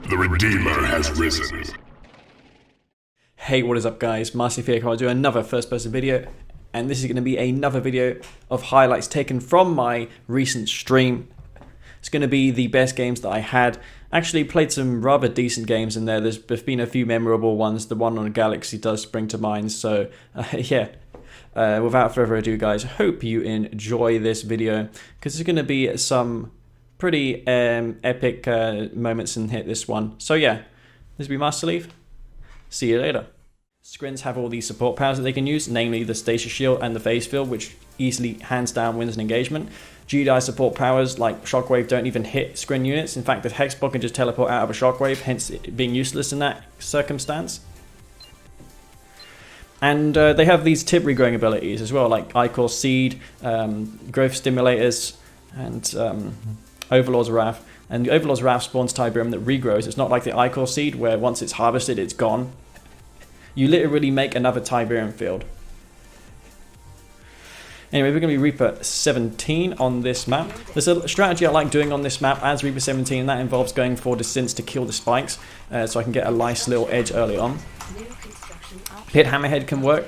The Redeemer has risen. Hey, what is up guys? Massive here, I'll do another first person video, and this is going to be another video of highlights taken from my recent stream. It's going to be the best games that I had. Actually played some rather decent games in there. There's been a few memorable ones. The one on Galaxy does spring to mind, so yeah. Without further ado guys, hope you enjoy this video, because there's going to be some pretty epic moments in this one. So yeah, this will be Master Leaf. See you later. Skrins have all these support powers that they can use, namely the Stasis Shield and the Phase Field, which easily hands down wins an engagement. Jedi support powers like Shockwave don't even hit Skrin units. In fact, the Hexbot can just teleport out of a Shockwave, hence it being useless in that circumstance. And they have these tip regrowing abilities as well, like Ichor Seed, Growth Stimulators, and Overlord's Wrath. And the Overlord's Wrath spawns Tiberium that regrows. It's not like the Ichor Seed, where once it's harvested, it's gone. You literally make another Tiberium field. Anyway, we're going to be Reaper 17 on this map. There's a strategy I like doing on this map as Reaper 17, and that involves going for Descents to kill the spikes, so I can get a nice little edge early on. Hit Hammerhead can work.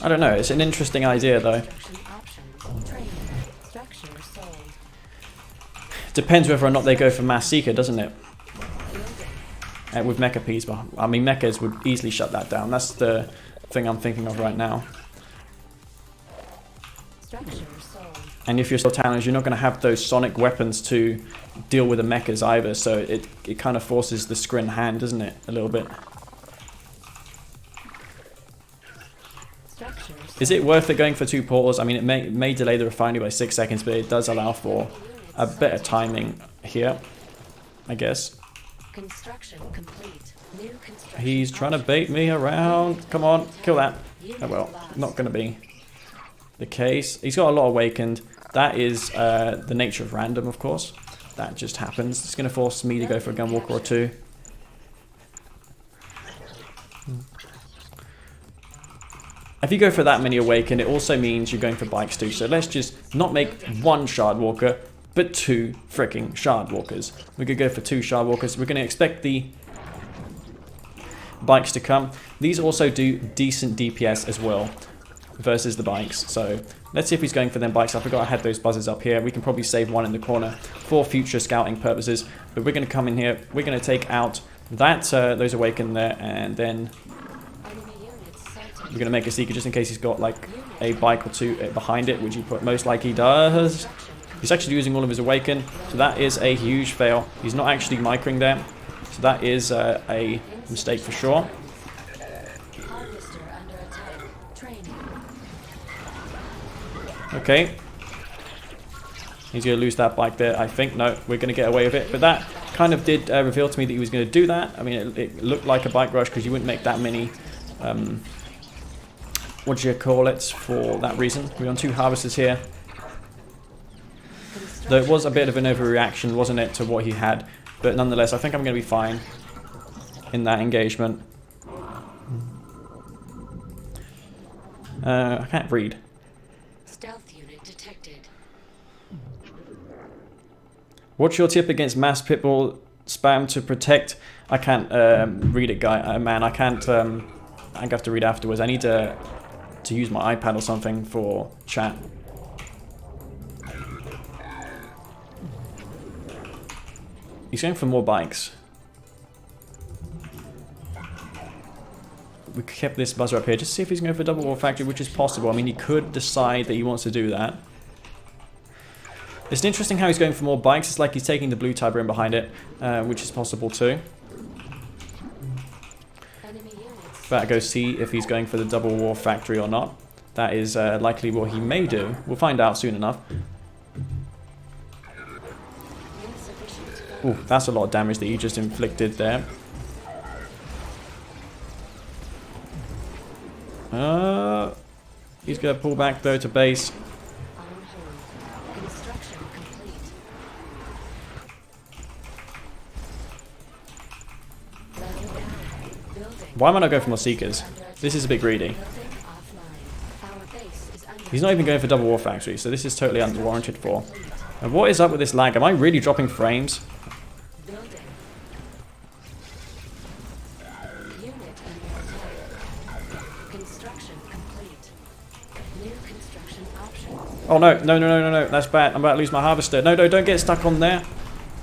I don't know, it's an interesting idea though. Depends whether or not they go for Mass Seeker, doesn't it? With Mecha Ps, but I mean Mechas would easily shut that down. That's the thing I'm thinking of right now. And if you're still Talons, you're not going to have those sonic weapons to deal with the Mechas either, so it kind of forces the Skrin hand, doesn't it? A little bit. Is it worth it going for 2 portals? I mean, it may delay the refinery by 6 seconds, but it does allow for a better timing here, I guess. Construction complete. New construction. He's trying to bait me around. Come on, kill that. Oh well, not going to be the case. He's got a lot awakened. That is the nature of random, of course. That just happens. It's going to force me to go for a Gunwalker or 2. If you go for that many awakened, it also means you're going for bikes too. So let's just not make 1 Shardwalker, but 2 freaking Shardwalkers. We could go for 2 Shardwalkers. We're going to expect the bikes to come. These also do decent DPS as well versus the bikes. So let's see if he's going for them bikes. I forgot I had those buzzers up here. We can probably save 1 in the corner for future scouting purposes. But we're going to come in here. We're going to take out that those awakened there, and then we're going to make a Seeker just in case he's got like a bike or 2 behind it, which he most likely does. He's actually using all of his awaken, so that is a huge fail. He's not actually micring there, so that is a mistake for sure. Okay. He's going to lose that bike there, I think. No, we're going to get away with it. But that kind of did reveal to me that he was going to do that. I mean, it looked like a bike rush because you wouldn't make that many, what do you call it, for that reason. We're on 2 harvesters here. Though it was a bit of an overreaction, wasn't it, to what he had. But nonetheless, I think I'm going to be fine in that engagement. I can't read. Stealth unit detected. What's your tip against mass pitbull spam to protect? I can't read it, guy. Man, I can't. I have to read afterwards. I need to use my iPad or something for chat. He's going for more bikes. We kept this buzzer up here just to see if he's going for double war factory, which is possible. I mean, he could decide that he wants to do that. It's interesting how he's going for more bikes. It's like he's taking the blue Tiberium behind it, which is possible too. Better go see if he's going for the double war factory or not. That is likely what he may do. We'll find out soon enough. Ooh, that's a lot of damage that you just inflicted there. He's going to pull back though to base. Why am I not going for more Seekers? This is a bit greedy. He's not even going for double war factory, so this is totally unwarranted for. And what is up with this lag? Am I really dropping frames? Building. Unit under attack. Construction complete. New construction options. Oh no, no. That's bad. I'm about to lose my harvester. No, don't get stuck on there.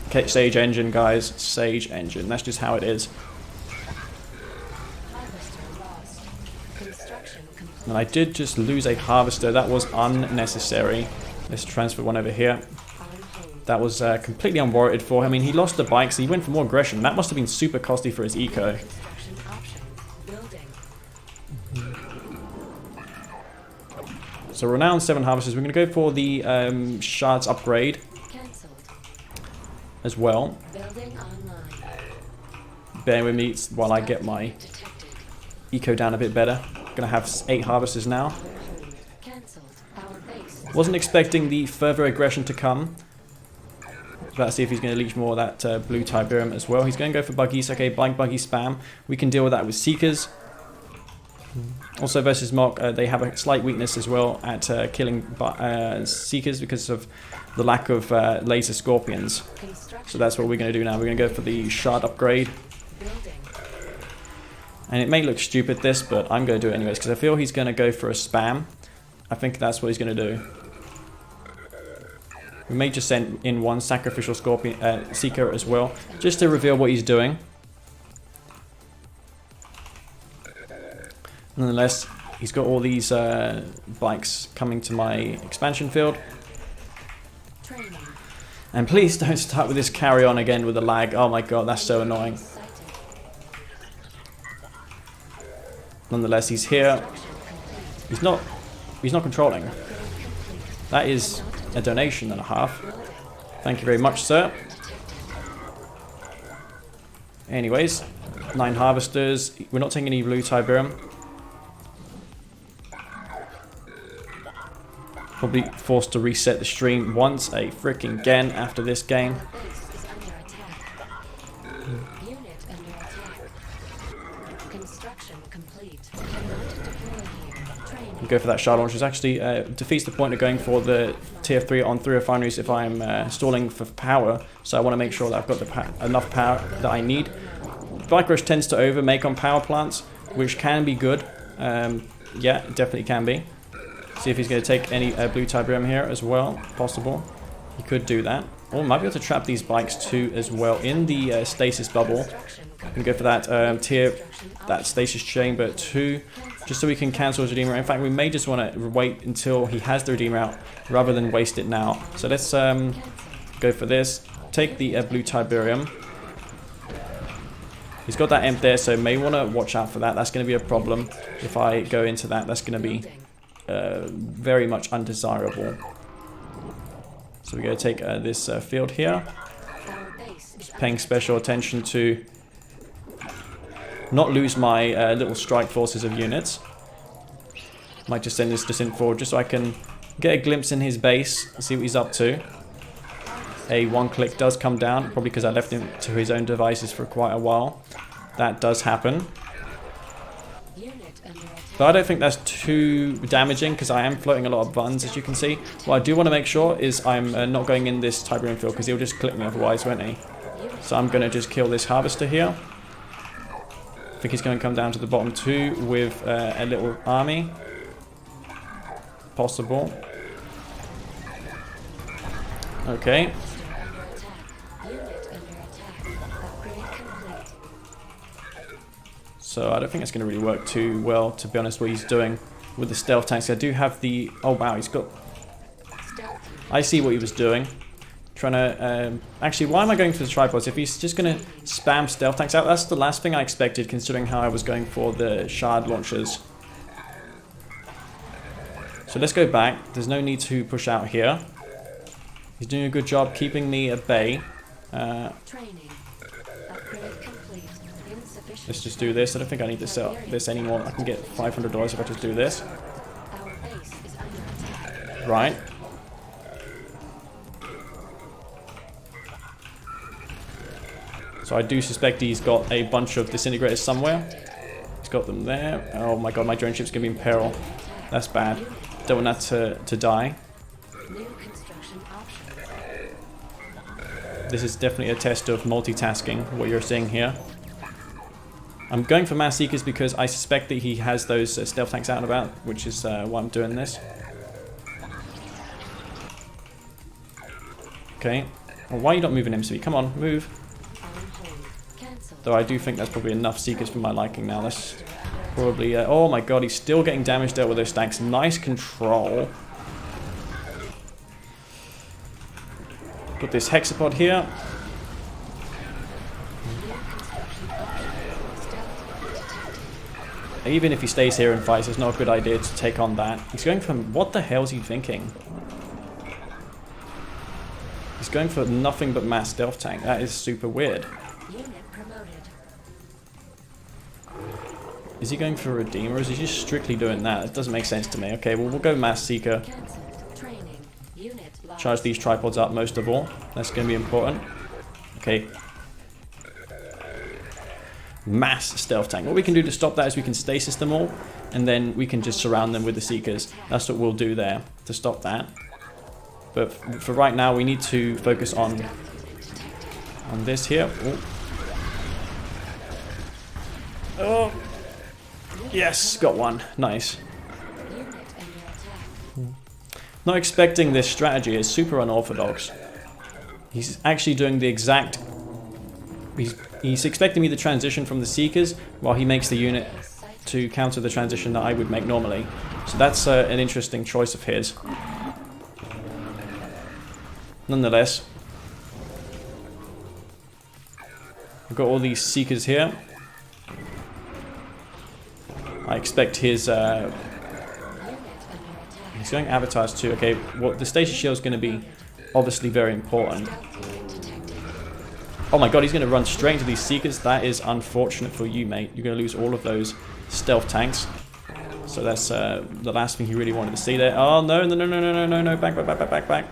Okay, Sage Engine, guys. Sage Engine. That's just how it is. Harvester lost. Construction complete. And I did just lose a harvester. That was unnecessary. Let's transfer one over here. On hold. That was completely unwarranted for him. I mean, he lost the bike, so he went for more aggression. That must have been super costly for his eco. Construction options. Building. So renowned 7 harvesters. We're going to go for the shards upgrade Cancelled. as well. Building online. Bear with me while I get my Detected. eco down a bit better. Going to have 8 harvesters now. Hold. Cancelled. Our base. Wasn't expecting the further aggression to come. About to see if he's going to leech more of that blue Tiberium as well. He's going to go for buggies. Okay, blank buggy spam. We can deal with that with Seekers. Also versus Mock, they have a slight weakness as well at killing Seekers because of the lack of laser Scorpions. Construction. So that's what we're going to do now. We're going to go for the shard upgrade. Building. And it may look stupid this, but I'm going to do it anyways because I feel he's going to go for a spam. I think that's what he's going to do. We may just send in one sacrificial Scorpion Seeker as well, just to reveal what he's doing. Nonetheless, he's got all these bikes coming to my expansion field. Training. And please don't start with this carry on again with the lag. Oh my god, that's so annoying. Sighted. Nonetheless, he's here. He's not controlling. That is a donation and a half. Thank you very much, sir. Anyways, 9 harvesters. We're not taking any blue Tiberium. Probably forced to reset the stream once again after this game. Our base is under attack. Unit under attack. Construction complete. Cannot deploy here. Training. Go for that shard launch. It actually defeats the point of going for the tier 3 on 3 refineries if I'm stalling for power. So I want to make sure that I've got the enough power that I need. Bike Rush tends to overmake on power plants, which can be good. Yeah, it definitely can be. See if he's going to take any blue Tiberium here as well. Possible. He could do that. Or might be able to trap these bikes too as well in the stasis bubble. And go for that that stasis chamber 2, just so we can cancel his Redeemer. In fact, we may just want to wait until he has the Redeemer out rather than waste it now. So let's go for this. Take the blue Tiberium. He's got that imp there, so may want to watch out for that. That's going to be a problem if I go into that. That's going to be very much undesirable. So we're going to take this field here. Our base is Paying special attention to not lose my little strike forces of units. Might just send this descent forward just so I can get a glimpse in his base, see what he's up to. A 1-click does come down, probably because I left him to his own devices for quite a while. That does happen. unit under attack. But I don't think that's too damaging because I am floating a lot of buns, as you can see. What I do want to make sure is I'm not going in this Tiberium field because he'll just clip me otherwise, won't he? So I'm going to just kill this harvester here. I think he's going to come down to the bottom 2 with a little army. Possible. Okay. Under attack. Unit under attack. Upgrade complete. So I don't think it's going to really work too well, to be honest, what he's doing with the stealth tanks. I do have the... Oh wow, he's got... Stealth. I see what he was doing. Trying to... Actually, why am I going for the tripods? If he's just going to spam stealth tanks out, that's the last thing I expected, considering how I was going for the shard launchers. So let's go back. There's no need to push out here. He's doing a good job keeping me at bay. Training. Upgrade complete. Insufficient. Let's just do this. I don't think I need to sell this anymore. I can get $500 if I just do this. Our base is under attack. Right. So I do suspect he's got a bunch of disintegrators somewhere. He's got them there. Oh my god, my drone ship's going to be in peril. That's bad. Don't want that to die. New construction options. This is definitely a test of multitasking, what you're seeing here. I'm going for Mass Seekers because I suspect that he has those stealth tanks out and about, which is why I'm doing this. Okay. Well, why are you not moving, MC? Come on, move. Though I do think that's probably enough Seekers for my liking now. That's probably... oh my god, he's still getting damage dealt with those stacks. Nice control. Put this hexapod here. Even if he stays here and fights, it's not a good idea to take on that. He's going for... what the hell is he thinking? He's going for nothing but mass stealth tank. That is super weird. Is he going for Redeemer, or is he just strictly doing that? It doesn't make sense to me. Okay, well, we'll go Mass Seeker. Charge these tripods up most of all. That's going to be important. Okay. Mass Stealth Tank. What we can do to stop that is we can stasis them all, and then we can just surround them with the Seekers. That's what we'll do there to stop that. But for right now, we need to focus on this here. Ooh. Oh, yes, got one. Nice. Not expecting this strategy. It's super unorthodox. He's actually doing the exact... He's expecting me to transition from the Seekers while he makes the unit to counter the transition that I would make normally. So that's an interesting choice of his. Nonetheless, I've got all these Seekers here. I expect his... he's going avatars too. Okay, well, the stasis shield is going to be obviously very important. Oh my god, he's going to run straight into these Seekers. That is unfortunate for you, mate. You're going to lose all of those stealth tanks. So that's the last thing he really wanted to see there. Oh, no, no, no, no, no, no, no, back, back, back, back, back, back.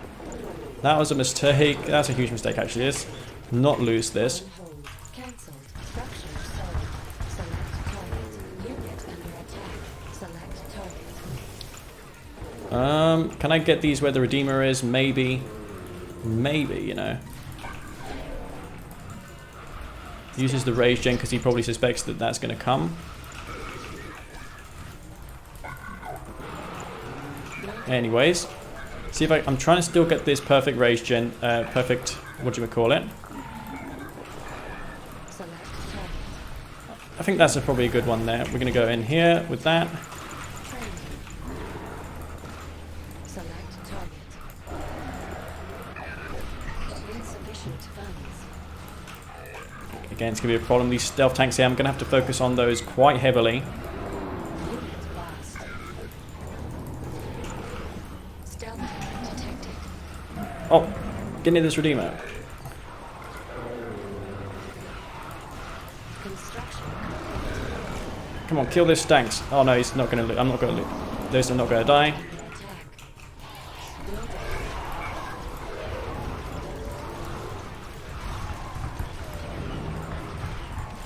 That was a mistake. That's a huge mistake, actually. Is not lose this. Can I get these where the Redeemer is? Maybe. Maybe, you know. Uses the rage gen because he probably suspects that that's going to come. Anyways, see if I'm trying to still get this perfect rage gen, perfect, what do you call it? I think that's probably a good one there. We're going to go in here with that. Again, it's going to be a problem. These stealth tanks here, I'm going to have to focus on those quite heavily. Oh, get near this Redeemer. Come on, kill those tanks. Oh no, he's not going to. I'm not going to. Those are not going to die.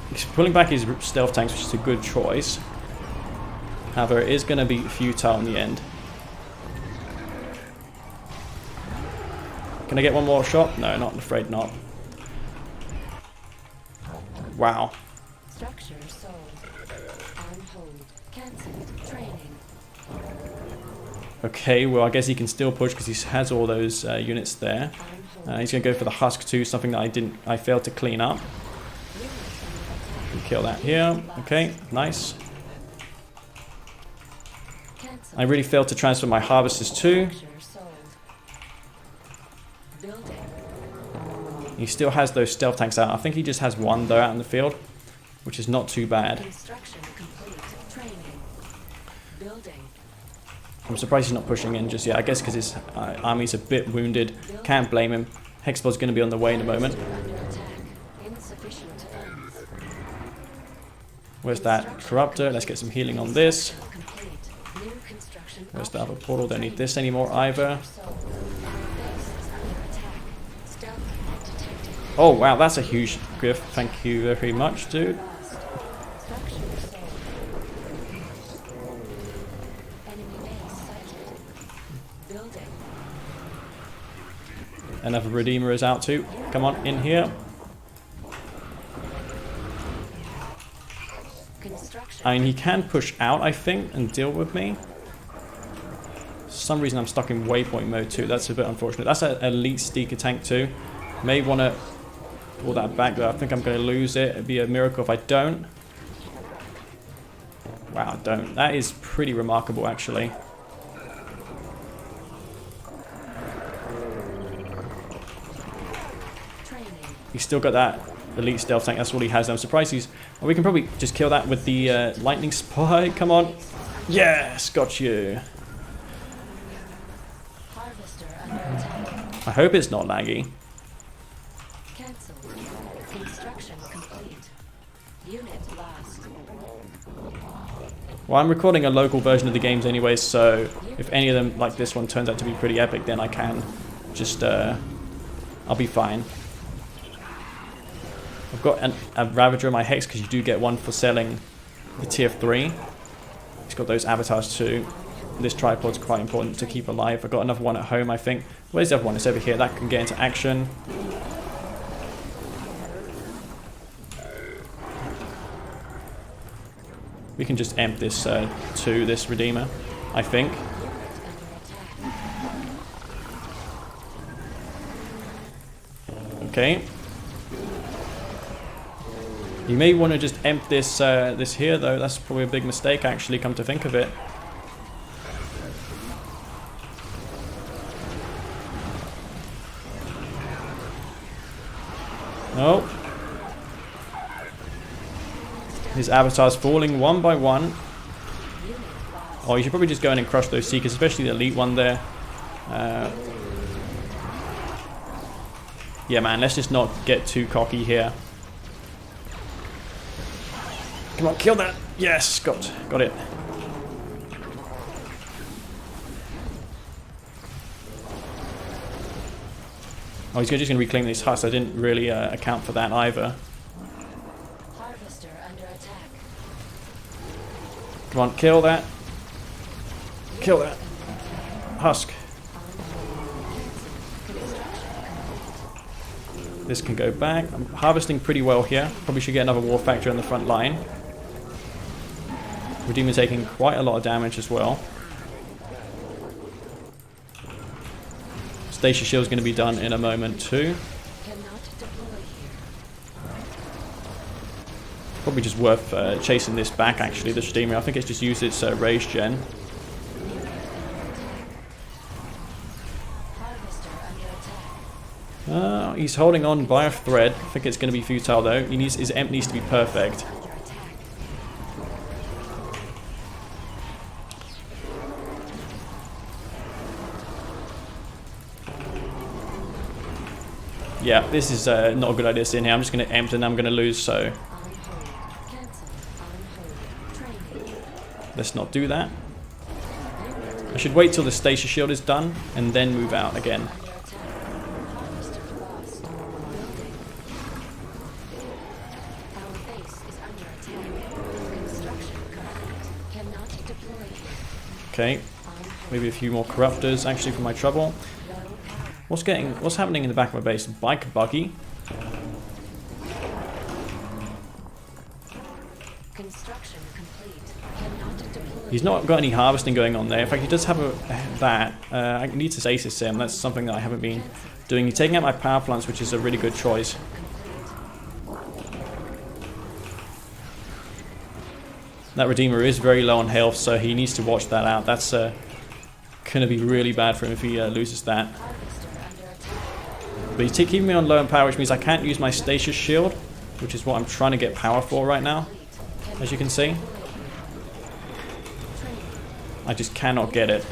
He's pulling back his stealth tanks, which is a good choice. However, it is going to be futile in the end. Can I get one more shot? No, not afraid not. Wow. Structure sold. On hold. Cancelled. Training. Okay, well I guess he can still push because he has all those units there. He's going to go for the husk too, something that I failed to clean up. Kill that here. Okay, nice. I really failed to transfer my harvesters too. He still has those stealth tanks out. I think he just has one though out in the field, which is not too bad. I'm surprised he's not pushing in just yet. I guess because his army's a bit wounded. Can't blame him. Hexpod's going to be on the way in a moment. Where's that corruptor? Let's get some healing on this. Where's the other portal? Don't need this anymore either. Oh wow, that's a huge griff. Thank you very much, dude. another Redeemer is out too. Come on, in here. I mean, he can push out, I think, and deal with me. For some reason, I'm stuck in waypoint mode too. That's a bit unfortunate. That's an elite Steaker tank too. May want to pull that back though. I think I'm going to lose it. It'd be a miracle if I don't. Wow, don't. That is pretty remarkable, actually. He's still got that elite stealth tank. That's all he has. I'm surprised he's... Well, we can probably just kill that with the lightning spike. Come on. Yes, got you. I hope it's not laggy. Cancelled. Construction complete. Unit lost. Well, I'm recording a local version of the games anyway, so if any of them, like this one, turns out to be pretty epic, then I can just, I'll be fine. I've got a Ravager in my Hex, because you do get one for selling the tier 3. He's got those avatars too. This tripod's quite important to keep alive. I've got another one at home, I think. Where's the other one? It's over here. That can get into action. We can just empt this to this Redeemer, I think. Okay. You may want to just empt this this here though. That's probably a big mistake, actually, come to think of it. No. His avatar's falling one by one. Oh, you should probably just go in and crush those Seekers, especially the elite one there. Yeah, man, let's just not get too cocky here. Come on, kill that. Yes, got it. Oh, he's just going to reclaim these huts. I didn't really account for that either. Harvester under attack. Come on, kill that. Kill that. Husk. This can go back. I'm harvesting pretty well here. Probably should get another War Factory on the front line. Redeemer taking quite a lot of damage as well. Stasis Shield's going to be done in a moment too. Probably just worth chasing this back, actually, the Redeemer. I think it's just used its rage gen. He's holding on by a thread. I think it's going to be futile though. His empt needs to be perfect. Yeah, this is not a good idea sitting here. I'm just going to empt and I'm going to lose, so let's not do that. I should wait till the Stasis Shield is done and then move out again. Okay, maybe a few more Corruptors actually for my trouble. What's happening in the back of my base? Bike buggy. Construction complete. Cannot deploy. He's not got any harvesting going on there. In fact, he does have that. I need to stasis him. That's something that I haven't been doing. He's taking out my power plants, which is a really good choice. That Redeemer is very low on health, so he needs to watch that out. That's going to be really bad for him if he loses that. But he's keeping me on low on power, which means I can't use my Stasis Shield, which is what I'm trying to get power for right now, as you can see. I just cannot get it.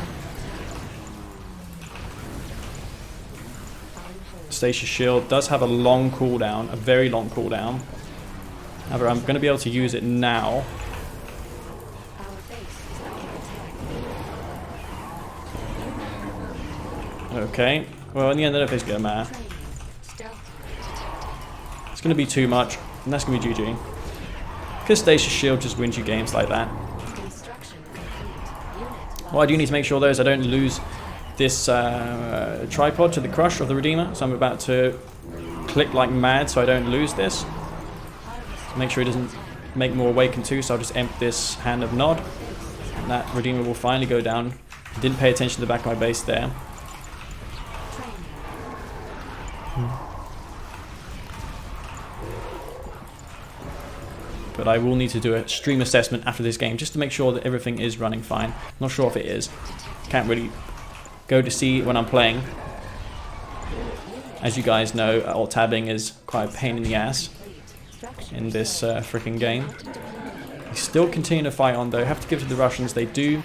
Stasis Shield does have a long cooldown, a very long cooldown. However, I'm going to be able to use it now. Okay, well in the end I don't think it's going to matter. It's going to be too much, and that's going to be GG. Because Stasis Shield just wins you games like that. What I do need to make sure though is I don't lose this tripod to the crush of the Redeemer, so I'm about to click like mad so I don't lose this. Make sure he doesn't make more Awaken 2, so I'll just empty this Hand of Nod. And that Redeemer will finally go down. Didn't pay attention to the back of my base there. But I will need to do a stream assessment after this game just to make sure that everything is running fine. Not sure if it is. Can't really go to see when I'm playing. As you guys know, alt tabbing is quite a pain in the ass in this freaking game. They still continue to fight on though. Have to give it to the Russians. They don't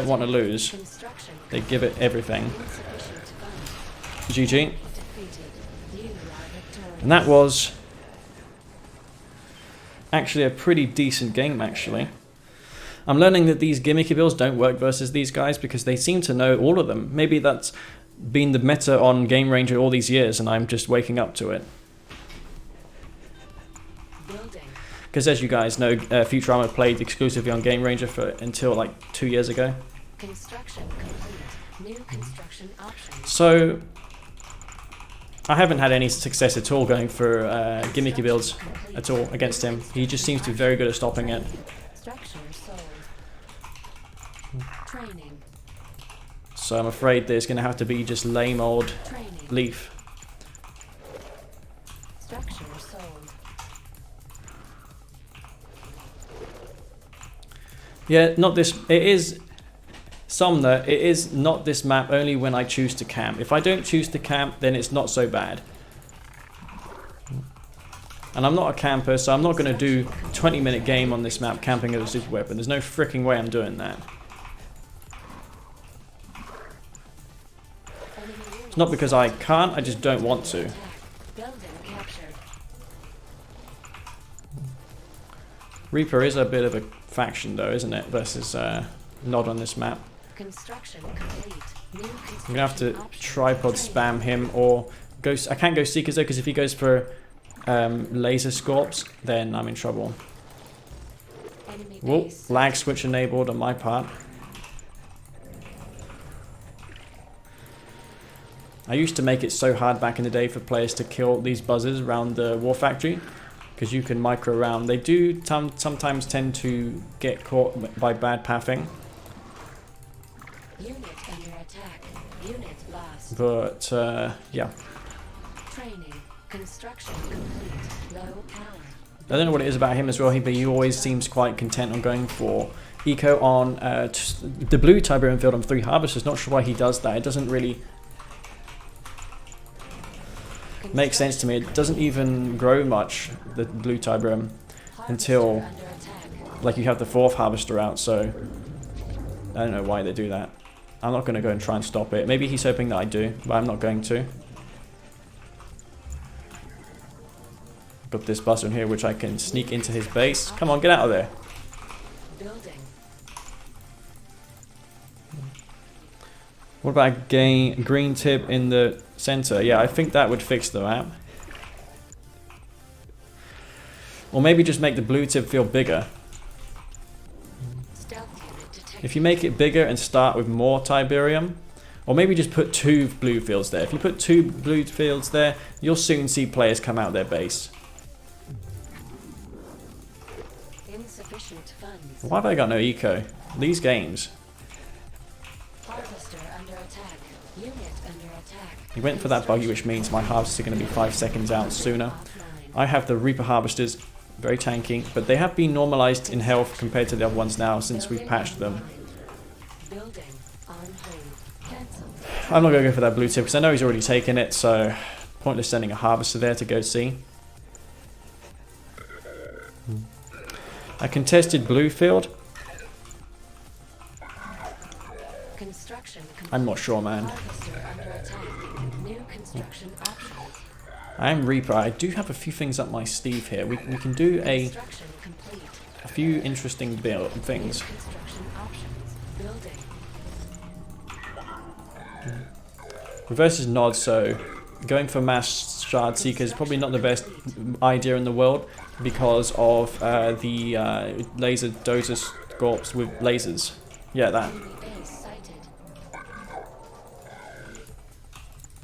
want to lose. They give it everything. GG. And that was actually a pretty decent game, actually. I'm learning that these gimmicky builds don't work versus these guys because they seem to know all of them. Maybe that's been the meta on Game Ranger all these years and I'm just waking up to it. Because as you guys know, Futurama played exclusively on Game Ranger until like 2 years ago. Construction complete. New construction options. So I haven't had any success at all going for gimmicky builds at all against him. He just seems to be very good at stopping it. So I'm afraid there's going to have to be just lame old Leaf. Yeah, not this. It is Sumner. It is not this map only when I choose to camp. If I don't choose to camp, then it's not so bad. And I'm not a camper, so I'm not going to do 20-minute game on this map camping as a super weapon. There's no freaking way I'm doing that. It's not because I can't, I just don't want to. Reaper is a bit of a faction though, isn't it? Versus Nod on this map. I'm going to have to tripod spam him or go... I can't go Seekers though, because if he goes for laser scorps, then I'm in trouble. Whoa, lag switch enabled on my part. I used to make it so hard back in the day for players to kill these buzzers around the war factory, because you can micro around. They do sometimes tend to get caught by bad pathing. Unit under attack. Unit lost. But yeah. Training. Construction complete. Low power. I don't know what it is about him as well, but he always seems quite content on going for eco on the blue Tiberium field on 3 Harvesters. Not sure why he does that. It doesn't really make sense to me. It doesn't even grow much, the blue Tiberium, until like you have the 4th Harvester out, so I don't know why they do that. I'm not going to go and try and stop it. Maybe he's hoping that I do, but I'm not going to. Got this bus in here which I can sneak into his base. Come on, get out of there. What about a green tip in the center? Yeah, I think that would fix the map. Or maybe just make the blue tip feel bigger. If you make it bigger and start with more Tiberium, or maybe just put 2 blue fields there. If you put 2 blue fields there, you'll soon see players come out their base. Why have I got no eco? These games. He went for that buggy, which means my harvesters are going to be 5 seconds out sooner. I have the Reaper harvesters, very tanky, but they have been normalized in health compared to the other ones now since we've patched them. I'm not going to go for that blue tip because I know he's already taken it, so pointless sending a harvester there to go see. A contested blue field? I'm not sure, man. I am Reaper. I do have a few things up my sleeve here. We can do a few interesting things. Versus Nod, so going for mass shard seeker is probably not the best idea in the world because of the laser dozer scorps with lasers. Yeah, that.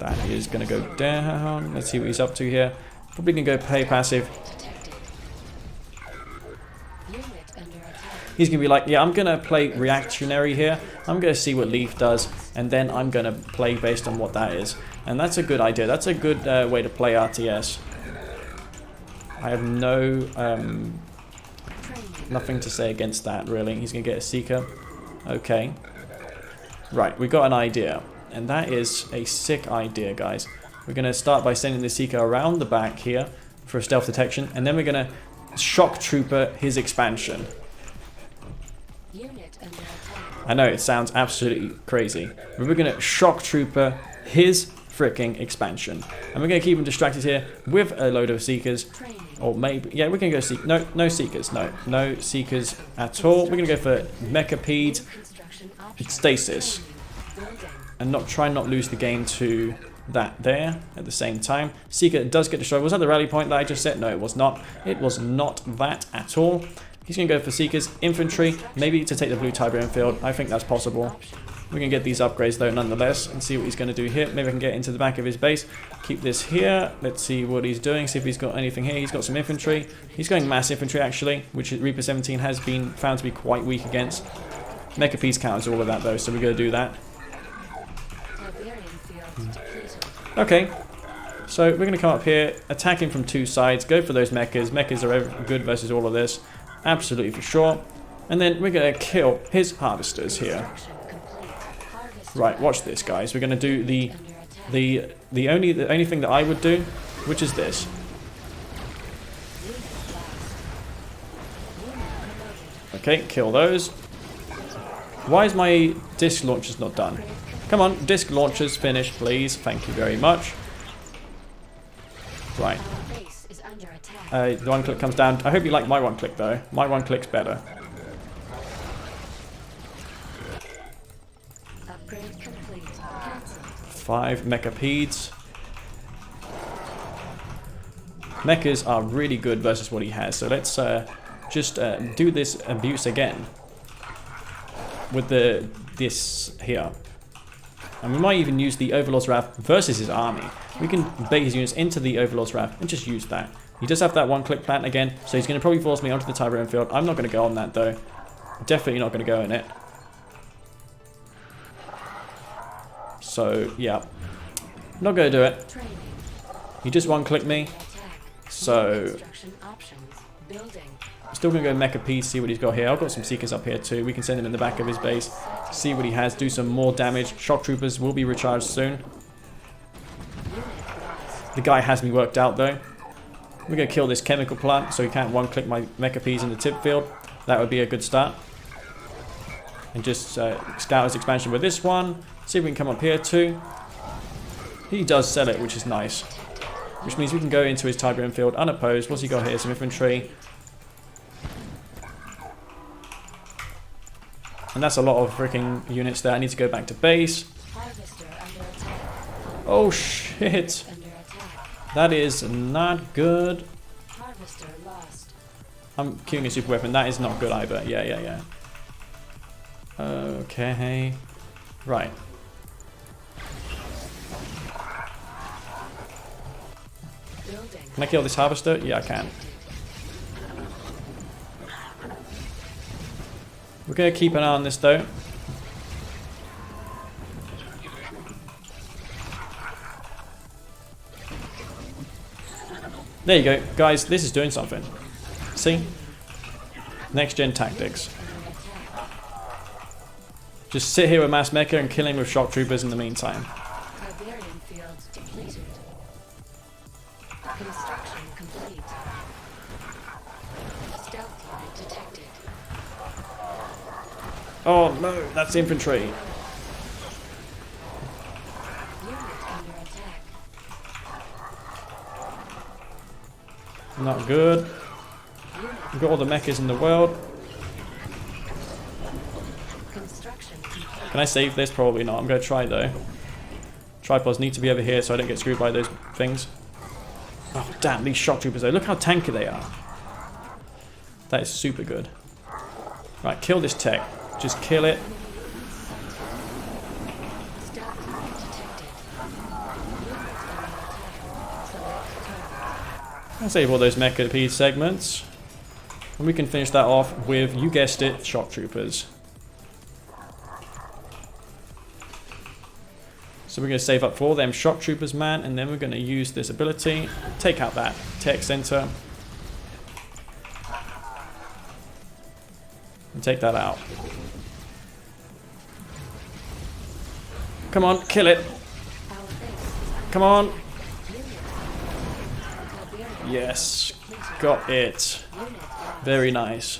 That is going to go down. Let's see what he's up to here. Probably going to go play passive. Detected. Unit under attack. He's going to be like, yeah, I'm going to play reactionary here. I'm going to see what Leaf does, and then I'm going to play based on what that is. And that's a good idea. That's a good way to play RTS. I have nothing to say against that, really. He's going to get a Seeker. Okay. Right, we got an idea. And that is a sick idea, guys. We're going to start by sending the Seeker around the back here for stealth detection. And then we're going to shock trooper his expansion. Unit under attack. I know it sounds absolutely crazy. But we're going to shock trooper his freaking expansion. And we're going to keep him distracted here with a load of Seekers. Training. Or maybe, yeah, we're going to go Seek. No Seekers. No Seekers at all. We're going to go for Mechapede, Construction options. Stasis. Building. And try not lose the game to that there at the same time. Seeker does get destroyed. Was that the rally point that I just said? No, it was not. It was not that at all. He's going to go for Seekers. Infantry, maybe to take the blue Tiberium field. I think that's possible. We're going to get these upgrades though nonetheless and see what he's going to do here. Maybe I can get into the back of his base. Keep this here. Let's see what he's doing. See if he's got anything here. He's got some infantry. He's going mass infantry actually, which Reaper 17 has been found to be quite weak against. Mecha Piece counters all of that though, so we're going to do that. Tiberium field depleted. Okay, so we're going to come up here, attack him from two sides, go for those mechas. Mechas are good versus all of this, absolutely for sure. And then we're going to kill his harvesters here. Construction complete. Harvest. Right, watch this, guys. We're going to do Under attack. the only thing that I would do, which is this. Unit lost. Unit promoted. Okay, kill those. Why is my disc launchers not done? Come on, disc launchers finished, please. Thank you very much. Right. Our base is under attack. The one click comes down. I hope you like my one click though. My one click's better. Upgrade complete. Cancel. 5 Mechapeds. Mechas are really good versus what he has. So let's just do this abuse again. With this here. And we might even use the Overlord's Wrath versus his army. We can bait his units into the Overlord's Wrath and just use that. He does have that one-click plant again, so he's going to probably force me onto the Tiberium field. I'm not going to go on that though. Definitely not going to go in it. So, yeah. Not going to do it. Training. He just one-clicked me. Attack. So, Construction options. Building. I'm still going to go Mecha Piece, see what he's got here. I've got some Seekers up here too. We can send him in the back of his base. See what he has. Do some more damage. Shock Troopers will be recharged soon. Unit lost. The guy has me worked out though. We're going to kill this chemical plant so he can't one-click my Mecha Piece in the tip field. That would be a good start. And just scout his expansion with this one. See if we can come up here too. He does sell it, which is nice. Which means we can go into his Tiberium field unopposed. What's he got here? Some infantry. And that's a lot of freaking units there. I need to go back to base. Harvester under attack. Oh shit. Under attack. That is not good. Harvester lost. I'm queuing a super weapon. That is not good either. Yeah. Okay. Right. Building. Can I kill this harvester? Yeah, I can. We're going to keep an eye on this though. There you go. Guys, this is doing something. See? Next gen tactics. Just sit here with mass mecha and kill him with shock troopers in the meantime. Tiberium field depleted. Construction complete. Stealth unit detected. Oh no, that's infantry. Unit under attack. Not good. We've got all the mechas in the world. Construction complete. Can I save this? Probably not. I'm going to try though. Tripods need to be over here so I don't get screwed by those things. Oh damn, these shock troopers though. Look how tanky they are. That is super good. Right, kill this tech. Just kill it. Stealth unit detected. Save all those mecha P segments. And we can finish that off with, you guessed it, shock troopers. So we're going to save up for all them shock troopers, man, and then we're going to use this ability. Take out that tech center. And take that out. Come on, kill it. Come on. Yes, got it. Very nice.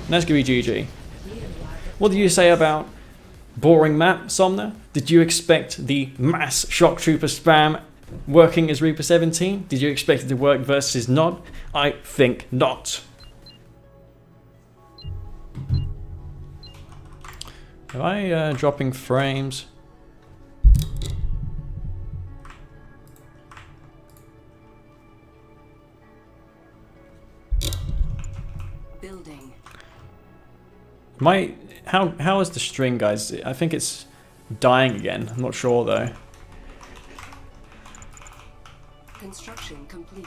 Let's give you GG. What do you say about boring map, Somner? Did you expect the mass shock trooper spam working as Reaper 17? Did you expect it to work versus Nod? I think not. Am I dropping frames? Building. How is the string, guys? I think it's dying again. I'm not sure though. Construction complete.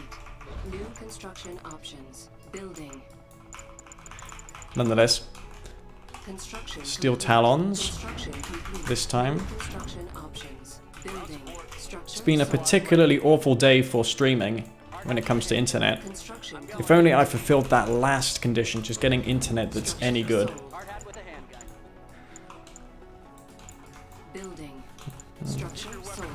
New construction options. Building. Nonetheless, Construction steel complete. talons Construction complete. this time. New construction options. Building. Structure It's been a sold. particularly awful day for streaming when it comes to internet. Construction If only I fulfilled that last condition, just getting internet that's any good. sold. Building. Structure sold.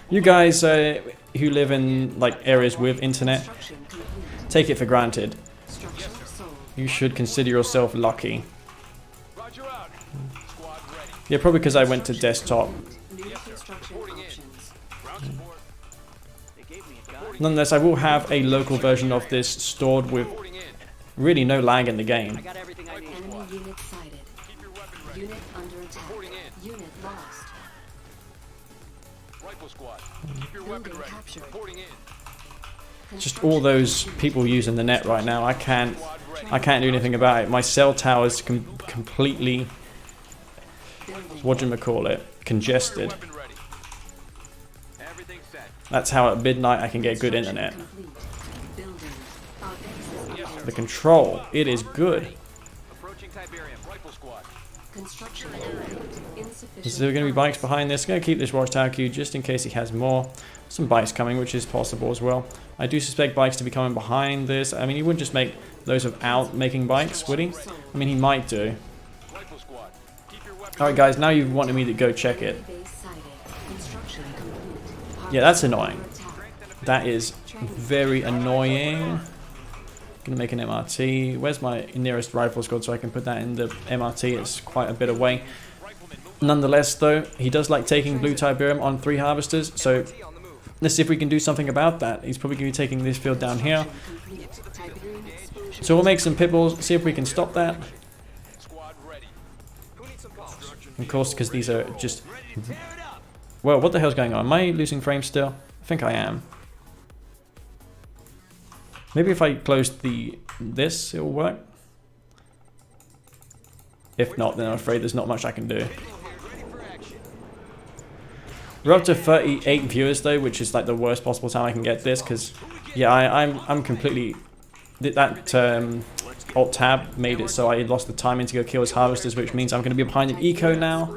You guys who live in like areas with internet, Construction complete. take it for granted. Structure sold. You should consider yourself lucky. Yeah, probably because I went to desktop. New construction options. Nonetheless, I will have a local version of this stored with really no lag in the game. Enemy unit sighted. Unit under attack. Unit lost. Building captured. Just all those people using the net right now. I can't do anything about it. My cell tower is completely, what do you call it, congested. That's how at midnight I can get good internet. The control, it is good. Is there going to be bikes behind this? I'm going to keep this watchtower queue just in case he has more. Some bikes coming, which is possible as well. I do suspect bikes to be coming behind this. I mean, he wouldn't just make those without making bikes, would he? I mean, he might do. Alright guys, now you've wanted me to go check it. Yeah, that's annoying. That is very annoying. Gonna make an MRT. Where's my nearest rifle squad so I can put that in the MRT? It's quite a bit away. Nonetheless, though, he does like taking blue Tiberium on 3 harvesters, so let's see if we can do something about that. He's probably going to be taking this field down here. So we'll make some pitbulls, see if we can stop that. Of course, because these are just... Well, what the hell's going on? Am I losing frames still? I think I am. Maybe if I close this, it'll work. If not, then I'm afraid there's not much I can do. We're up to 38 viewers though, which is like the worst possible time I can get this, because yeah, I'm completely... That alt tab made it so I lost the timing to go kill his harvesters, which means I'm going to be behind an eco now.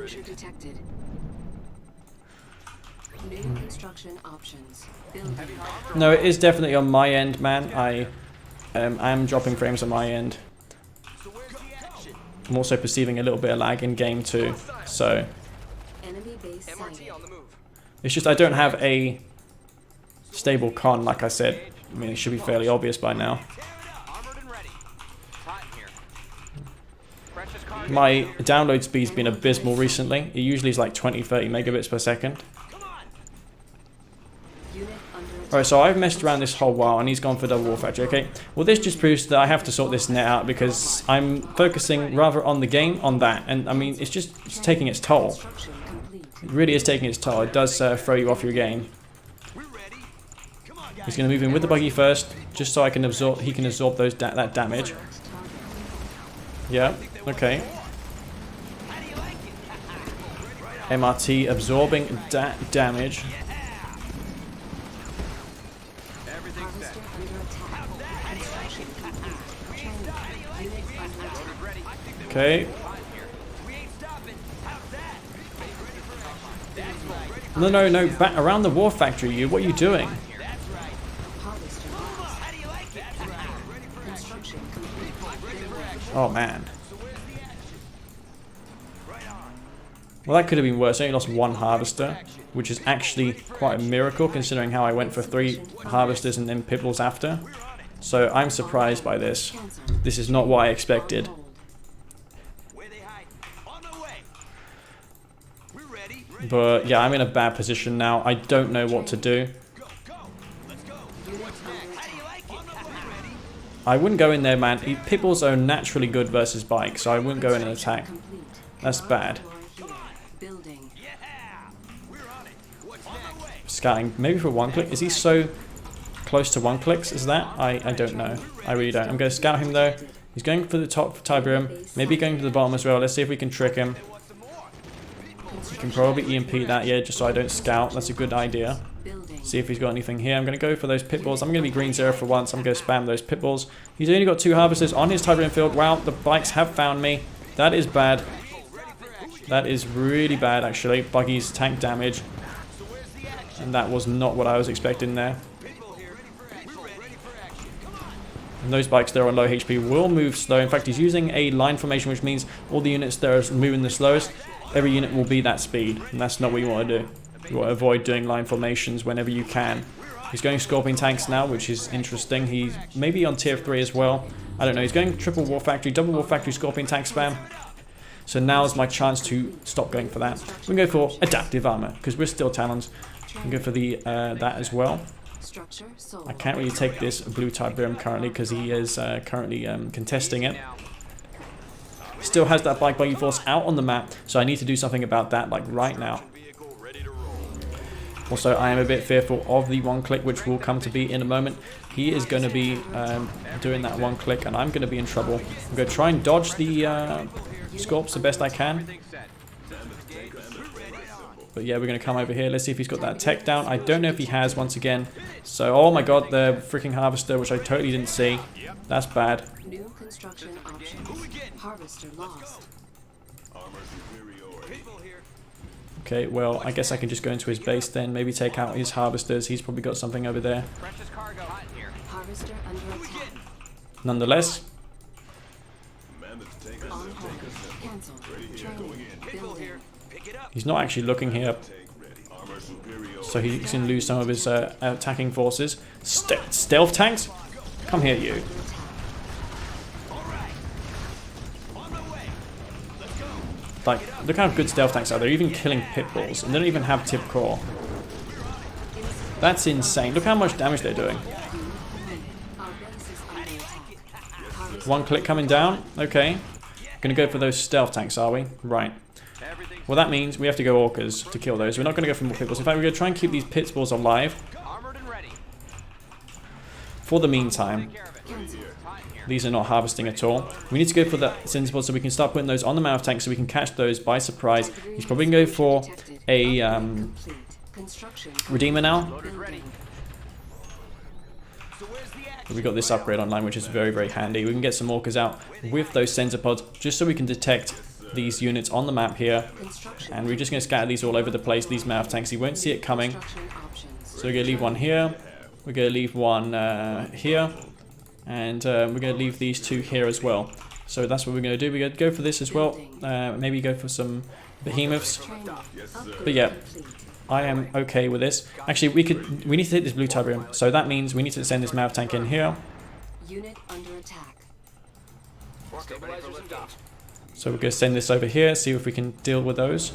No, it is definitely on my end, man. I am dropping frames on my end. I'm also perceiving a little bit of lag in game too, so it's just I don't have a stable con, like I said. I mean, it should be fairly obvious by now. My download speed's been abysmal recently. It usually is like 20-30 megabits per second. Alright, so I've messed around this whole while and he's gone for double war factory, okay? Well, this just proves that I have to sort this net out because I'm focusing rather on the game, on that. And I mean, it's taking its toll. It really is taking its toll. It does throw you off your game. He's going to move in with the buggy first, just so I can absorb. He can absorb those that damage. Yeah, okay. MRT absorbing that damage. Harvester under attack. Construction complete. Training. Unit under attack. Okay. No, no, no, back around the war factory, you. What are you doing? Harvester lost. Construction complete. Oh, man. Well, that could have been worse. I only lost one harvester, which is actually quite a miracle considering how I went for 3 harvesters and then pit bulls after. So I'm surprised by this. This is not what I expected. But yeah, I'm in a bad position now. I don't know what to do. I wouldn't go in there, man. Pit bulls are naturally good versus bikes, so I wouldn't go in and attack. That's bad. Scouting, maybe for 1 click. Is he so close to 1 clicks? Is that? I don't know. I really don't. I'm going to scout him though. He's going for the top Tiberium. Maybe going to the bottom as well. Let's see if we can trick him. You can probably EMP that, yeah, just so I don't scout. That's a good idea. See if he's got anything here. I'm going to go for those pit bulls. I'm going to be green 0 for once. I'm going to spam those pit bulls. He's only got 2 harvesters on his Tiberium field. Wow, the bikes have found me. That is bad. That is really bad, actually. Buggy's tank damage. And that was not what I was expecting there. And those bikes there on low HP will move slow. In fact, he's using a line formation, which means all the units there are moving the slowest. Every unit will be that speed, and that's not what you want to do. You want to avoid doing line formations whenever you can. He's going Scorpion tanks now, which is interesting. He's maybe on tier 3 as well. I don't know. He's going triple War Factory, double War Factory, Scorpion tank spam. So now is my chance to stop going for that. We can go for adaptive armor, because we're still Talons. We can go for the that as well. I can't really take this blue Tiberium currently, because he is currently contesting it. Still has that bike buggy force out on the map, so I need to do something about that, like right now. Also, I am a bit fearful of the 1 click, which will come to be in a moment. He is going to be doing that 1 click, and I'm going to be in trouble. I'm going to try and dodge the Scorps the best I can. But yeah, we're going to come over here. Let's see if he's got that tech down. I don't know if he has, once again. So, oh my god, the freaking harvester, which I totally didn't see. That's bad. New construction options. Harvester lost. Okay, well, I guess I can just go into his base then. Maybe take out his harvesters. He's probably got something over there. Harvester under attack. Nonetheless. On hold. Cancel. Training. Building. He's not actually looking here. So he's going to lose some of his attacking forces. Stealth tanks? Come here, you. Like, look how good stealth tanks are. They're even killing pit bulls, and they don't even have tip core. That's insane. Look how much damage they're doing. 1 click coming down. Okay. Gonna go for those stealth tanks, are we? Right. Well, that means we have to go orcas to kill those. We're not going to go for more pit bulls. In fact, we're going to try and keep these pit bulls alive. For the meantime. These are not harvesting at all. We need to go for the Cinder so we can start putting those on the mouth tank so we can catch those by surprise. He's probably going to go for a Redeemer now. We got this upgrade online, which is very, very handy. We can get some orcas out with those sensor pods just so we can detect these units on the map here. And we're just going to scatter these all over the place, these mouth tanks. He won't see it coming. So we're going to leave one here. We're going to leave one here. And we're going to leave these 2 here as well. So that's what we're going to do. We're going to go for this as well. Maybe go for some behemoths. But yeah, I am okay with this. Actually, we need to take this blue Tiberium. So that means we need to send this mouth tank in here. Unit under attack. So we're going to send this over here, see if we can deal with those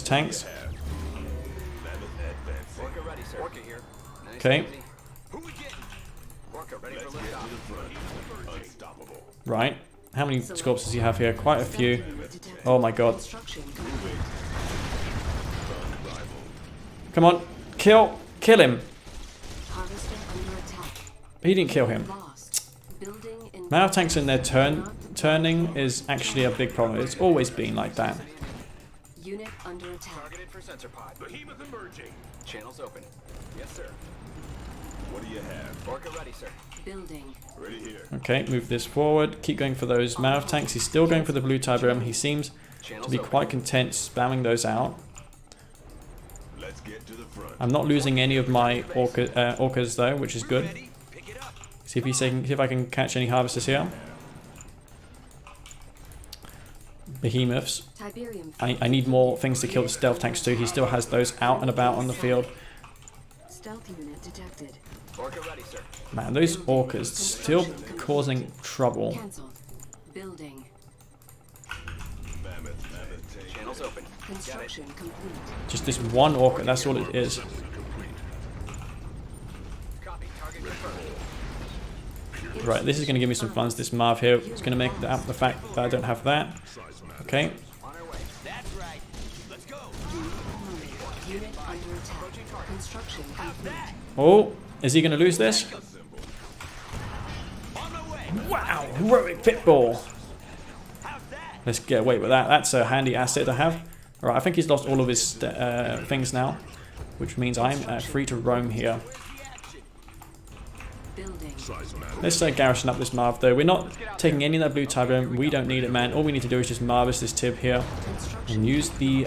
tanks. Okay. Right. How many Scorps does he have here? Quite a few. Oh my god. Come on. Kill him. He didn't kill him. Mouth tanks in their turning is actually a big problem. It's always been like that. Unit under attack. Targeted for sensor pod. Behemoth emerging. Channels open. Yes, sir. Building. Okay, move this forward. Keep going for those mouth tanks. He's still going for the blue Tiberium. He seems to be quite content spamming those out. I'm not losing any of my orcas though, which is good. See if I can catch any harvesters here. Behemoths. I need more things to kill the stealth tanks too. He still has those out and about on the field. Stealth unit detected. Man, those orcas still causing trouble. Cancelled. Building. Channels open. Construction complete. Just this one orca, that's all it is. Copy. Target confirmed. Right, this is going to give me some funds, this Marv here. It's going to make up the fact that I don't have that. Okay. On our way. That's right. Let's go. Unit under attack. Construction complete. Oh, is he going to lose this? On my way. Wow, heroic pitbull. Let's get away with that. That's a handy asset to have. Alright, I think he's lost all of his things now, which means I'm free to roam here. Building. Let's garrison up this Marv though. We're not taking any of that blue Tiberium. We don't need it, man. All we need to do is just Marvis this Tib here and use the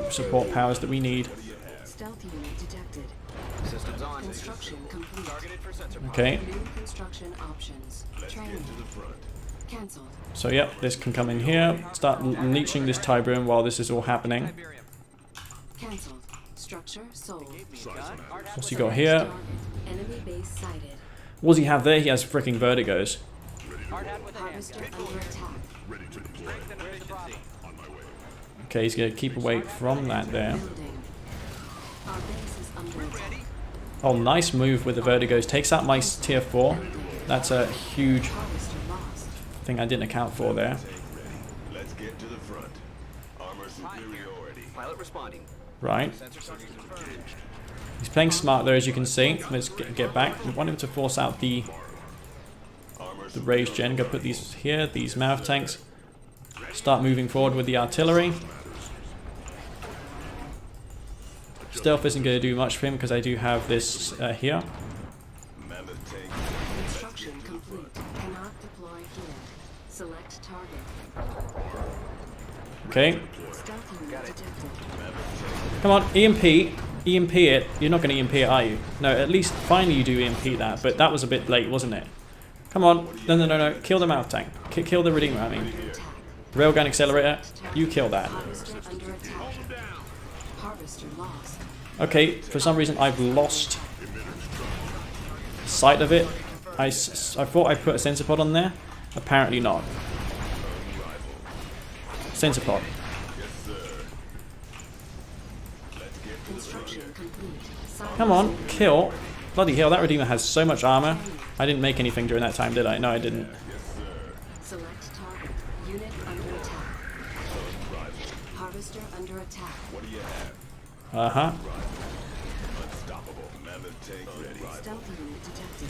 support powers that we need. Stealth unit detected. Systems on. Construction complete. Targeted for sensor. Okay, New construction options. Training. Cancelled. so yep, this can come in here. Start leeching this Tiberium while this is all happening. Cancelled. Structure sold. What's he got here? Enemy base sighted. What does he have there? He has freaking vertigos. Harvester under attack. Okay, he's going to keep away from that there. Building. Our base is under attack. Oh, nice move with the vertigos. Takes out my tier 4. That's a huge Harvester lost. thing I didn't account for there. Let's get to the front. Armor superiority. Pilot responding. Right. Sensor target confirmed. He's playing smart there, as you can see. Let's get back. We want him to force out the rage gen. Go put these here, these mouth tanks. Start moving forward with the artillery. Stealth isn't going to do much for him because I do have this here. Construction complete. Cannot deploy here. Select target. Okay. Stealth unit detected. Come on, EMP it. You're not going to EMP it, are you? No, at least finally you do EMP that, but that was a bit late, wasn't it? Come on. No. Kill the mouth tank. Kill the Redeemer, I mean. Railgun accelerator. You kill that. Harvester under attack. Harvester lost. Okay, for some reason I've lost sight of it. I thought I put a sensor pod on there. Apparently not. Sensor pod. Construction complete. Come on, kill. Bloody hell, that Redeemer has so much armor. I didn't make anything during that time, did I? No, I didn't. Select target. Unit under attack. Harvester under attack. Uh-huh. Stealth unit detected.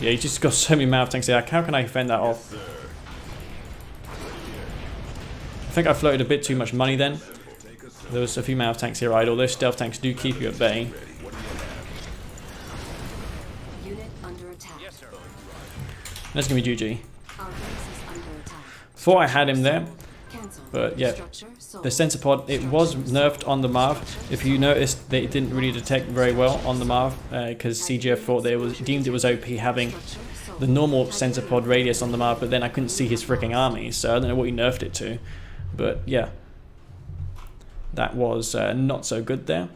Yeah, you just got so many mouth tanks there. How can I fend that off? I think I floated a bit too much money then. There was a few mouth tanks here idle. Those stealth tanks do keep you at bay. Unit under attack. Yes, sir. That's gonna be GG. Our base is under attack. Thought I had him there, Cancel. but yeah. Structure sold. The sensor pod, it was nerfed on the Marv. If you noticed, they didn't really detect very well on the Marv because CGF thought deemed it was OP having Structure sold. the normal sensor pod radius on the Marv, but then I couldn't see his freaking army, so I don't know what he nerfed it to. But yeah, that was not so good there.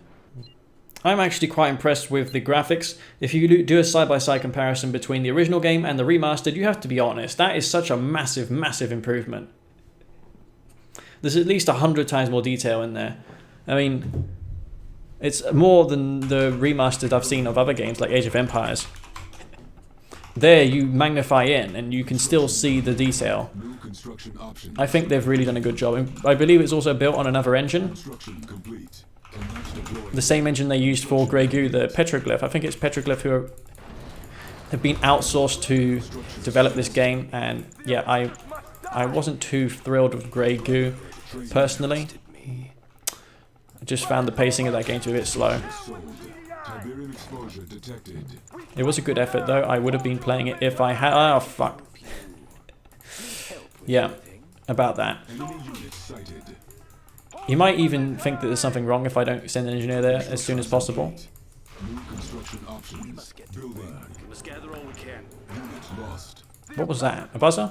I'm actually quite impressed with the graphics. If you do a side-by-side comparison between the original game and the remastered, you have to be honest, that is such a massive, massive improvement. There's at least 100 times more detail in there. I mean, it's more than the remastered I've seen of other games like Age of Empires. There you magnify in and you can still see the detail. New construction option. I think they've really done a good job. And I believe it's also built on another engine. Construction complete. Cannot deploy. The same engine they used for Grey Goo, the Petroglyph. I think it's Petroglyph who have been outsourced to develop this game. And yeah, I wasn't too thrilled with Grey Goo personally. I just found the pacing of that game to be a bit slow. Sold. Tiberium exposure detected. It was a good effort though. I would have been playing it if I had... Oh, fuck. Yeah, about that. Enemy unit sighted. You might even think that there's something wrong if I don't send an engineer there as soon as possible. New construction options. Building. Let's gather all we can. Unit lost. What was that? A buzzer?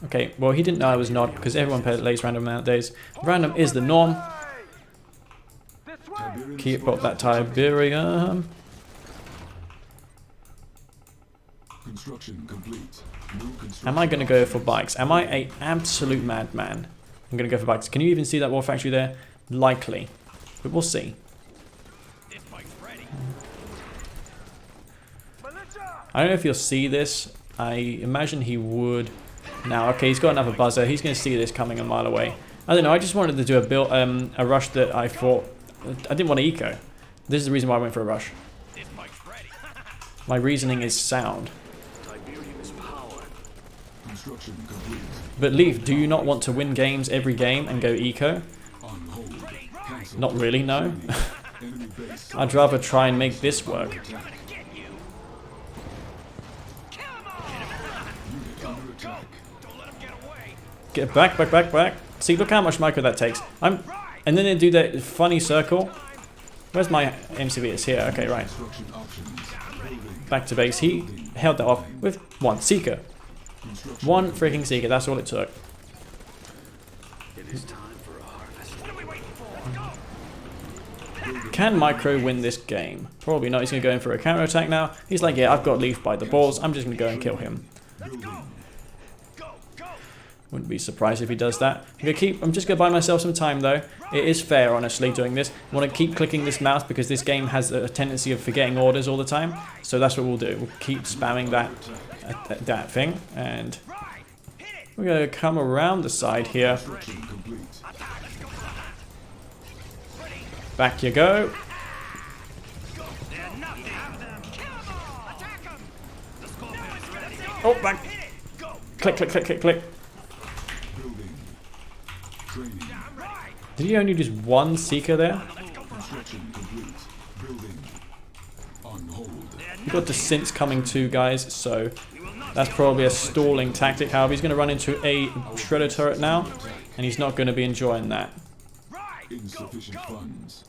Okay, well he didn't know I was not because everyone plays random nowadays. Random is the norm. Tiberium Keep up that Tiberium. construction complete. New construction. Am I going to go for bikes? Am I a absolute madman? I'm going to go for bikes. Can you even see that war factory there? Likely. But we'll see. I don't know if you'll see this. I imagine he would. Now, okay, he's got another buzzer. He's going to see this coming a mile away. I don't know. I just wanted to do a rush that I thought... I didn't want to eco. This is the reason why I went for a rush. My reasoning is sound. Construction complete. But Leaf, do you not want to win games every game and go eco? On hold. Cancel. Not really, no. Enemy base. I'd rather try and make this work. Unit under attack. Get back, back, back, back. See, look how much micro that takes. And then they do that funny circle. Where's my MCV? It's here. Okay, right. Construction options. Building. Back to base. He held that off with one Seeker. Construction. One freaking Seeker. That's all it took. It is time for a harvest. Can Micro win this game? Probably not. He's going to go in for a counter attack now. He's like, yeah, I've got Leaf by the balls. I'm just going to go and kill him. Building. Wouldn't be surprised if he does that. I'm just going to buy myself some time though. It is fair, honestly, doing this. I want to keep clicking this mouse because this game has a tendency of forgetting orders all the time. So that's what we'll do. We'll keep spamming that thing. And we're going to come around the side here. Construction complete. Back you go. Oh, back. Click, click, click, click, click. Building. Training. Did he only use one Seeker there? Construction complete. Building. On hold. We've got the synths coming too, guys, so that's probably a stalling tactic. However, he's going to run into a Shredder turret now, and he's not going to be enjoying that. Insufficient funds.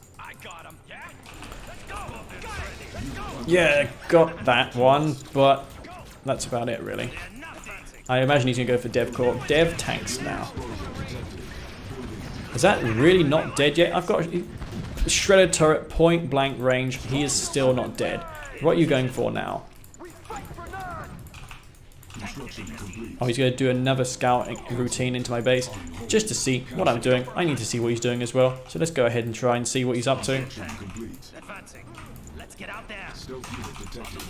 Yeah, got that one, but that's about it, really. I imagine he's going to go for Dev Core. Dev tanks now. Is that really not dead yet? I've got Shredder turret, point blank range. He is still not dead. What are you going for now? Construction complete. Oh, he's going to do another scout routine into my base just to see what I'm doing. I need to see what he's doing as well. So let's go ahead and try and see what he's up to. Construction complete. Let's get out there. Stealth unit detected.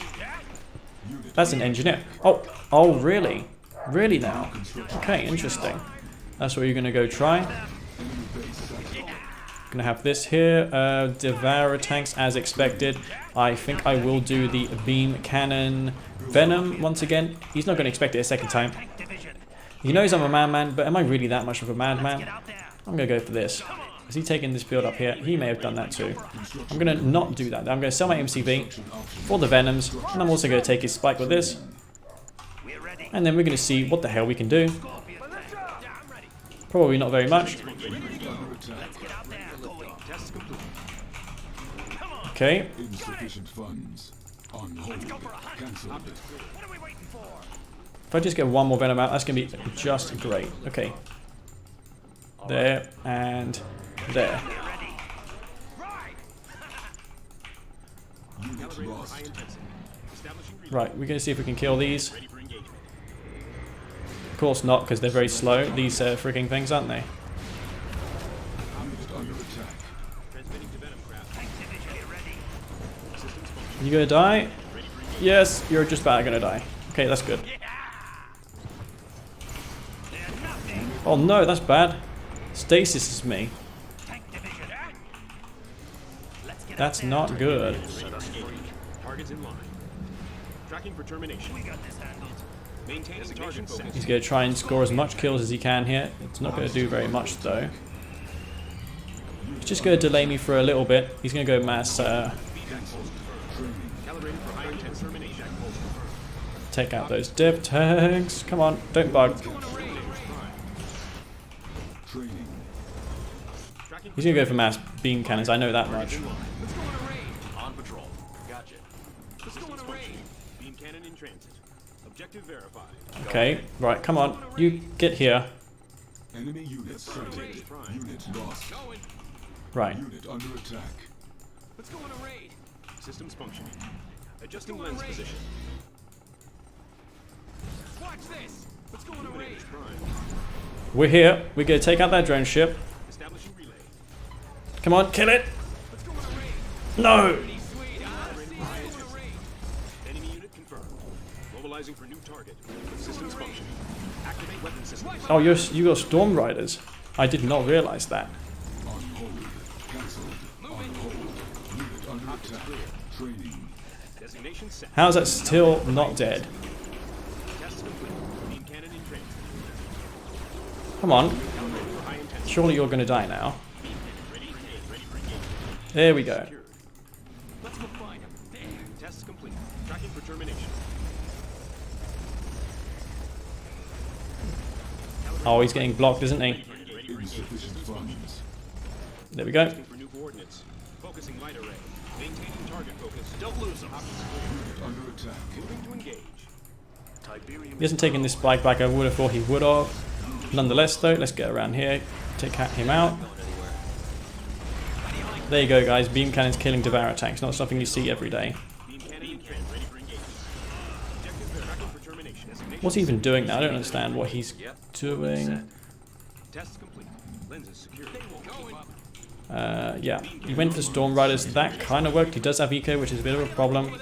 Unit That's an engineer. Oh, really? Really now? Okay, interesting. That's what you're going to go try. enemy base sighted. Gonna have this here. Devourer tanks as expected. I think I will do the beam cannon venom once again. He's not gonna expect it a second time. He knows I'm a madman, but am I really that much of a madman? I'm gonna go for this. Is he taking this build up here? He may have done that too. I'm gonna not do that. I'm gonna sell my MCV for the venoms, and I'm also gonna take his spike with this. And then we're gonna see what the hell we can do. Probably not very much. Okay. Insufficient funds. On hold. Cancelled. If I just get one more venom out, that's going to be just great. Okay. There and there. Unit lost. Right, we're going to see if we can kill these. Of course not, because they're very slow, these freaking things, aren't they? Unit under attack. You gonna die? Yes, you're just about gonna die. Okay, that's good. Oh no, that's bad. Stasis is me. That's not good. Targets in line. Tracking for termination. We got this handled. Maintaining target focus. He's gonna try and score as much kills as he can here. It's not gonna do very much though. just going to delay me for a little bit. He's going to go mass Calibrated for high intense termination. take out those div tanks. Come on, don't bug. Training. He's going to go for mass beam cannons, I know that much. Let's go on a raid. On patrol. Gotcha. Let's go on a raid. Beam cannon in transit. Objective verified. Okay, right, come on. You get here. Enemy unit sighted. Unit lost. Going. Right. Unit under attack. Let's go on a raid. Systems functioning. Adjusting lens position. Watch this. Let's go on a raid. We're here. We're going to take out that drone ship. Establishing relay. Come on, kill it. Let's go on a raid. No! Sweet. Enemy unit confirmed. Mobilizing for new target. Systems functioning. Activate weapon systems. Oh, you got Storm Riders. I did not realize that. On hold. Cancelled. On hold. Unit under attack. Training. Designation set. How is that still not dead? Tests complete. Beam cannon in transit. Come on. Calibrated for high intensity. Surely you're going to die now. Ready for engage. There we go. Secured. Let's go find him. There. Tests complete. Tracking for termination. Oh, he's getting blocked, isn't he? Insufficient funds. There we go. Looking for new coordinates. Focusing light array. Maintaining target focus. Don't lose them. Unit under attack. Moving to engage. He hasn't taken this spike back. I would have thought he would have. Nonetheless, though, let's get around here. Take him out. There you go, guys. Beam cannons killing Devourer tanks. Not something you see every day. Beam cannon in transit. Ready for engagement. Objective tracking for termination. Designation What's he even doing now? I don't understand what he's doing. Tests complete. Lenses secured. Going. Yeah, he went for Storm Riders. That kind of worked. He does have eco, which is a bit of a problem.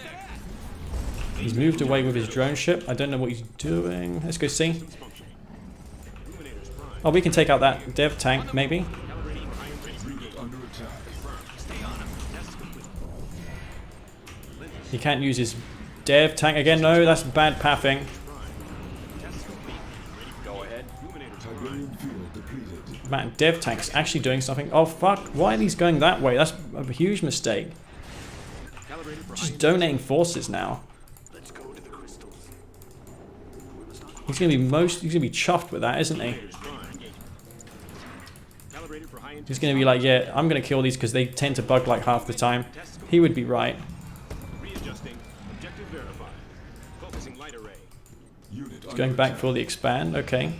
He's moved away with his drone ship. I don't know what he's doing. Let's go see. Functioning. Ruminators prime. Oh, we can take out that dev tank, maybe. Calibrating for high intensity. Unit under attack. Stay on him. Tests complete. He can't use his dev tank again. No, that's bad pathing. Tests complete. Ready for go ahead. Ruminators prime. Tiberium field depleted. Man, dev tank's actually doing something. Oh, fuck. Why are these going that way? That's a huge mistake. Calibrated for high Just donating forces now. Let's go to the crystals. He's gonna be chuffed with that, isn't he? Ruminators prime. Calibrated for high intensity. He's gonna be like, yeah, I'm gonna kill these because they tend to bug like half the time. He would be right. Readjusting. Objective verified. Focusing light array. Unit He's going back for the expand. Okay.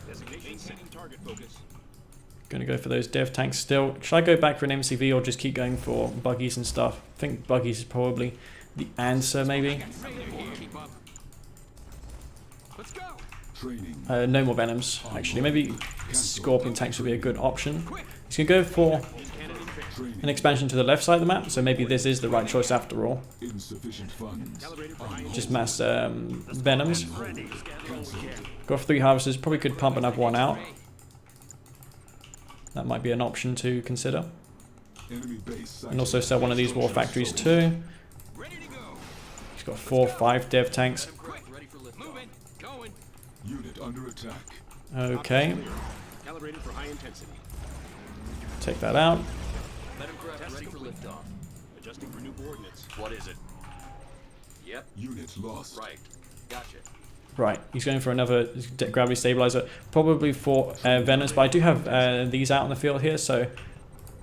Designation setting target focus. Gonna go for those dev tanks still. Should I go back for an MCV or just keep going for buggies and stuff? I think buggies is probably the answer, maybe. Keep up. Let's go. Training. No more venoms, actually. Maybe scorpion tanks would be a good option. He's gonna go for Cannon in transit. Training. an expansion to the left side of the map, so maybe this is the right choice after all. Insufficient funds. Calibrated for high Just mass venoms. Cancelled. Got 3 harvesters, probably could pump another one out. That might be an option to consider. Enemy base sighted. And also sell one of these war factories too. Ready to go. He's got 4 or 5 dev tanks. Quick. Ready for lift. Moving. Going. Unit under attack. Okay, Calibrated for high intensity. take that out. Ready for liftoff. Adjusting for new coordinates. What is it? Yep. Unit lost. Right. Gotcha. Right, he's going for another gravity stabilizer, probably for venoms, but I do have these out in the field here, so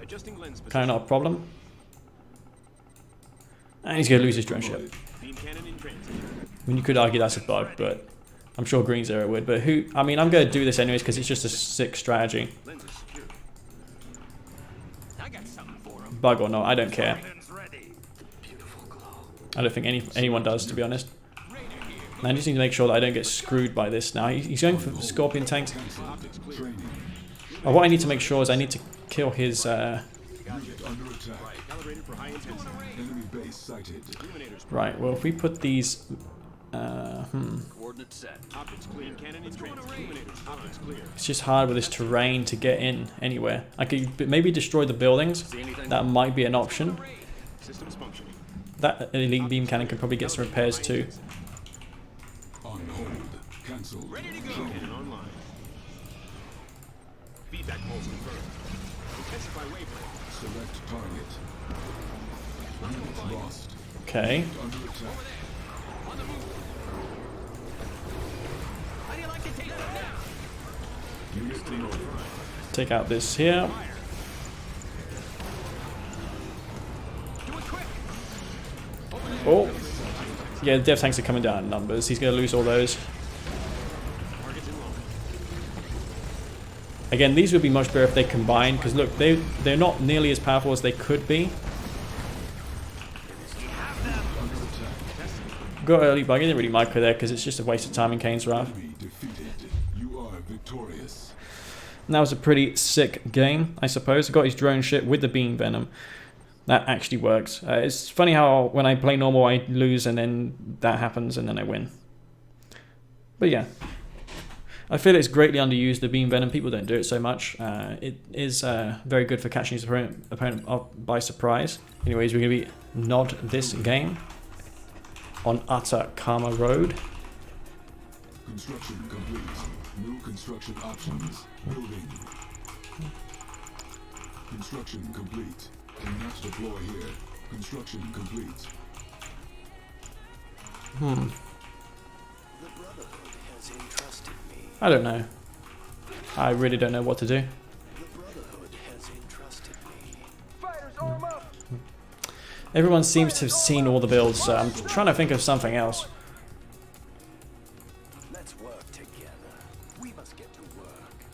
Adjusting lens position. kind of not a problem. And he's going to lose his drone ship. Beam cannon in transit. I mean, you could argue that's a bug, but I'm sure Green Zero would. But who? I mean, I'm going to do this anyways because it's just a sick strategy. Lenses secured. I got something for him. Bug or not, I don't care. Ready. Beautiful glow. I don't think anyone does, to be honest. And I just need to make sure that I don't get screwed by this now. He's going for scorpion tanks. Optics clear. Training. What I need to make sure is I need to kill his... Unit under attack. Calibrated for high intensity. Enemy base sighted. Illuminators. Right, well, if we put these... Coordinate set. Optics clear. Cannon in transit. Illuminators. Optics clear. It's just hard with this terrain to get in anywhere. I could maybe destroy the buildings. See anything? That might be an option. Systems functioning. That elite beam cannon could probably get some repairs too. On hold. Cancelled. Ready to go. Cannon online. Feedback pulse confirmed. Intensify Select target. Unit lost. Okay. Under attack. How do you like to take that down? Unit promoted. Take out this here. Do it quick. Oh. Yeah, the dev tanks are coming down in numbers. He's going to lose all those. Target's in low. Again, these would be much better if they combine, because look, they're not nearly as powerful as they could be. Got early bug, I didn't really micro there because it's just a waste of time in Kane's Wrath. Enemy defeated. You are victorious. And that was a pretty sick game, I suppose. I got his drone ship with the beam venom. That actually works. It's funny how when I play normal I lose and then that happens and then I win. But yeah. I feel it's greatly underused, the beam venom. People don't do it so much. It is very good for catching his opponent up by surprise. Anyways, we're going to be nod this game on Utter Karma Road. Construction complete. New construction options. Building. Construction complete. Cannot deploy here. Construction complete. I don't know. I really don't know what to do. Everyone seems to have seen all the builds, so I'm trying to think of something else. Let's work together. We must get to work.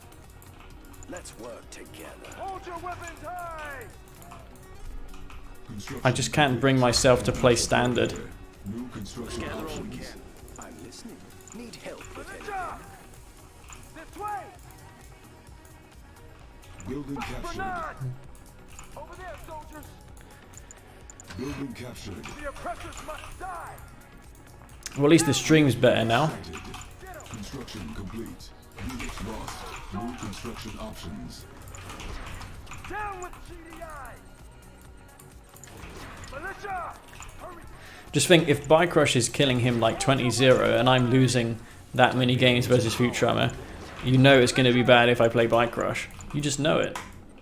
Let's work together. Hold your weapons high! I just can't bring myself to play standard. New construction options. I'm listening. Need help with it. This way! Building captured. Over there, soldiers! Building captured. The oppressors must die! Well, at least the stream's better now. Construction complete. Units lost. New construction options. Down with GDI! Militia! Hurry! Just think, if Bicrush is killing him like 20-0 and I'm losing that many games versus Futurama, you know it's going to be bad if I play Bicrush. You just know it.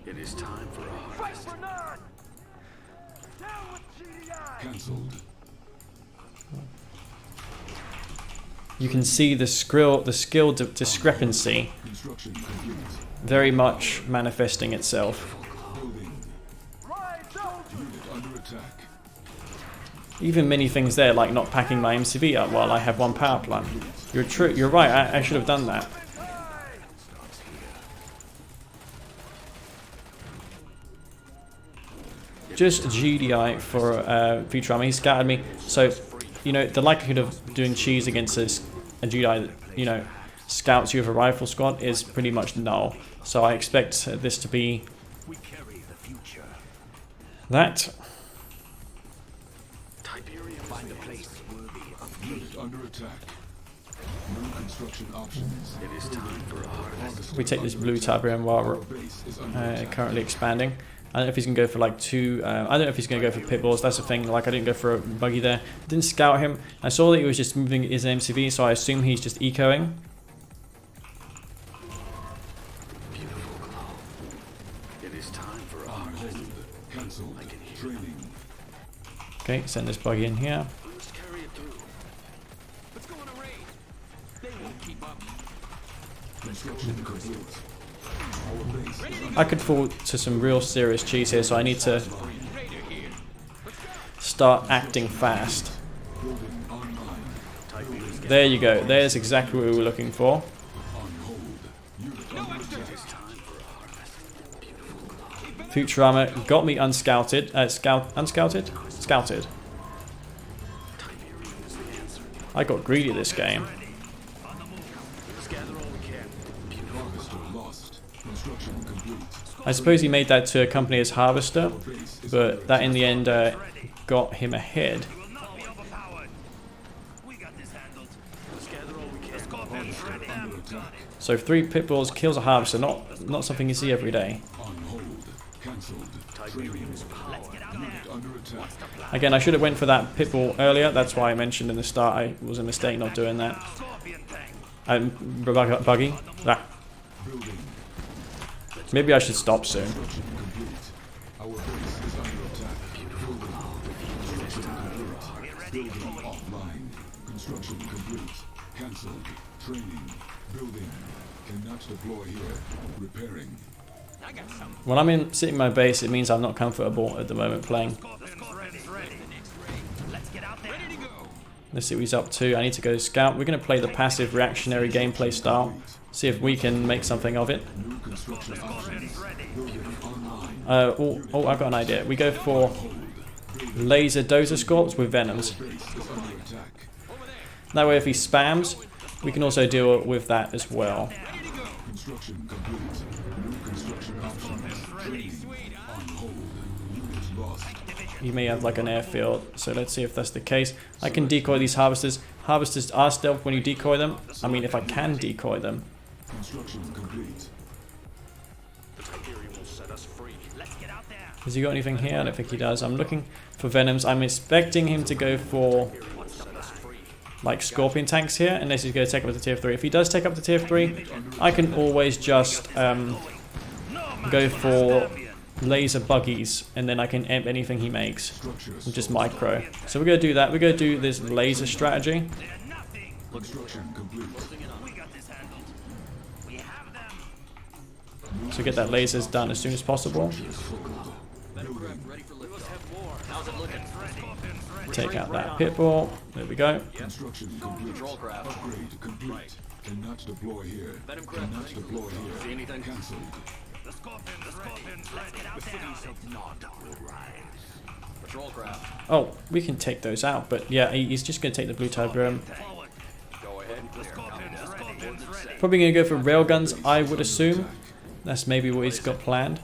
It is time for a Fight harvest. for none! Down with GDI! Cancelled. You can see the skill discrepancy Construction complete. very much manifesting itself. Building. Rise up! Unit under attack. Even many things there, like not packing my MCV up while I have one power plant. You're right, I should have done that. Just GDI for Futurama. He scouted me, so you know the likelihood of doing cheese against a GDI that, you know, scouts you with a rifle squad is pretty much null. So I expect this to be We carry the future. that. Tiberium find a place worthy of Unit under attack. New construction options. It is time for a harvest. We take this blue Tiberium while we're Base is under attack. currently expanding. I don't know if he's going to go for like two, I don't know if he's going to go for pit bulls, that's the thing, like I didn't go for a buggy there. Didn't scout him. I saw that he was just moving his MCV, so I assume he's just ecoing. Beautiful glow. It is time for a harvest. Cancelled. Training. Okay, send this buggy in here. Let's carry it through. Let's go on a raid. They won't keep up. Construction complete. Our base is under I could fall to some real serious cheese here, so I need to Raider here. start acting fast. building online. There you go, there's exactly what we were looking for. On hold. Unit under attack. Futurama got me unscouted, unscouted? Scouted. I got greedy this game. Let's gather all we can. Harvester lost. Construction complete. I suppose he made that to accompany his harvester, but that in the end got him ahead. Let's gather all we can. Under attack. So 3 pit bulls kills a harvester, not something you see every day. On hold. Cancelled. Training. Unit under attack. Again, I should have went for that pit bull earlier. That's why I mentioned in the start it was a mistake not doing that. Buggy. Ah. Building. Maybe I should stop soon. Construction complete. Our base is under attack. Construction complete. Building offline. Construction complete. Cancelled. Training. Building. Cannot deploy here. Repairing. When I'm sitting in my base, it means I'm not comfortable at the moment playing. Let's see what he's up to. I need to go scout. We're going to play the passive reactionary gameplay style. See if we can make something of it. New construction options. Building online. Oh, I've got an idea. We go for laser dozer scorps with venoms. Base is under attack. That way if he spams, we can also deal with that as well. Construction complete. New construction options. Training. On hold. Unit lost. He may have like an airfield, so let's see if that's the case. I can decoy these harvesters. Harvesters are stealth when you decoy them. I mean, if I can decoy them. Construction complete. The Tiberium will set us free. Let's get out there. Has he got anything here? I don't think he does. I'm looking for venoms. I'm expecting him to go for like scorpion tanks here, unless he's going to take up to tier 3. If he does take up to tier 3, I can always just go for laser buggies, and then I can amp anything he makes. I'm just micro. So we're going to do that. We're going to do this laser strategy. Construction complete. So get that lasers done as soon as possible. Take out that pit bull. There we go. Construction complete. Upgrade complete. Cannot deploy here. Cannot deploy here. See anything? Cancelled. Patrol craft. Oh, we can take those out, but yeah, he's just going to take the blue Tiberium. Go ahead. Probably going to go for railguns, I would assume. That's maybe what he's got planned.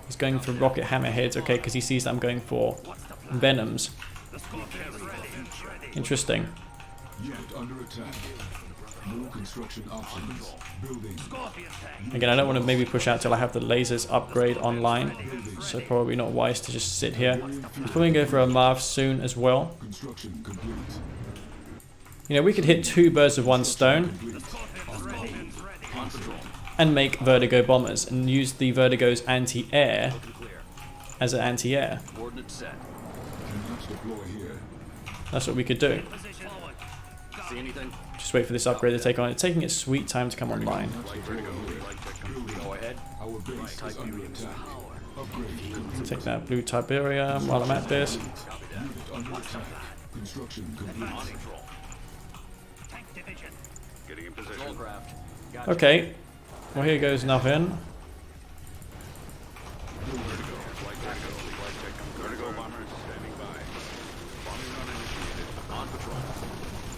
He's going for rocket hammerheads, okay, because he sees that I'm going for venoms. Interesting. Unit under attack. New construction options. Building. Again, I don't want to maybe push out till I have the lasers upgrade online, so probably not wise to just sit here. He's probably going to go for a Marv soon as well. Construction complete. You know, we could hit 2 birds with 1 stone and make Vertigo bombers and use the Vertigo's anti-air as an anti-air. Coordinate set. Cannot deploy here. That's what we could do. See anything? Just wait for this upgrade to take on. It's taking its sweet time to come online. Go ahead. Our base is under attack. Upgrade complete. Take that blue Tiberium while I'm at this. Unit under attack. Construction complete. Getting in Patrol position. craft. Okay. Well, here goes nothing. Vertigo bombers standing by. Bombing run initiated. On patrol.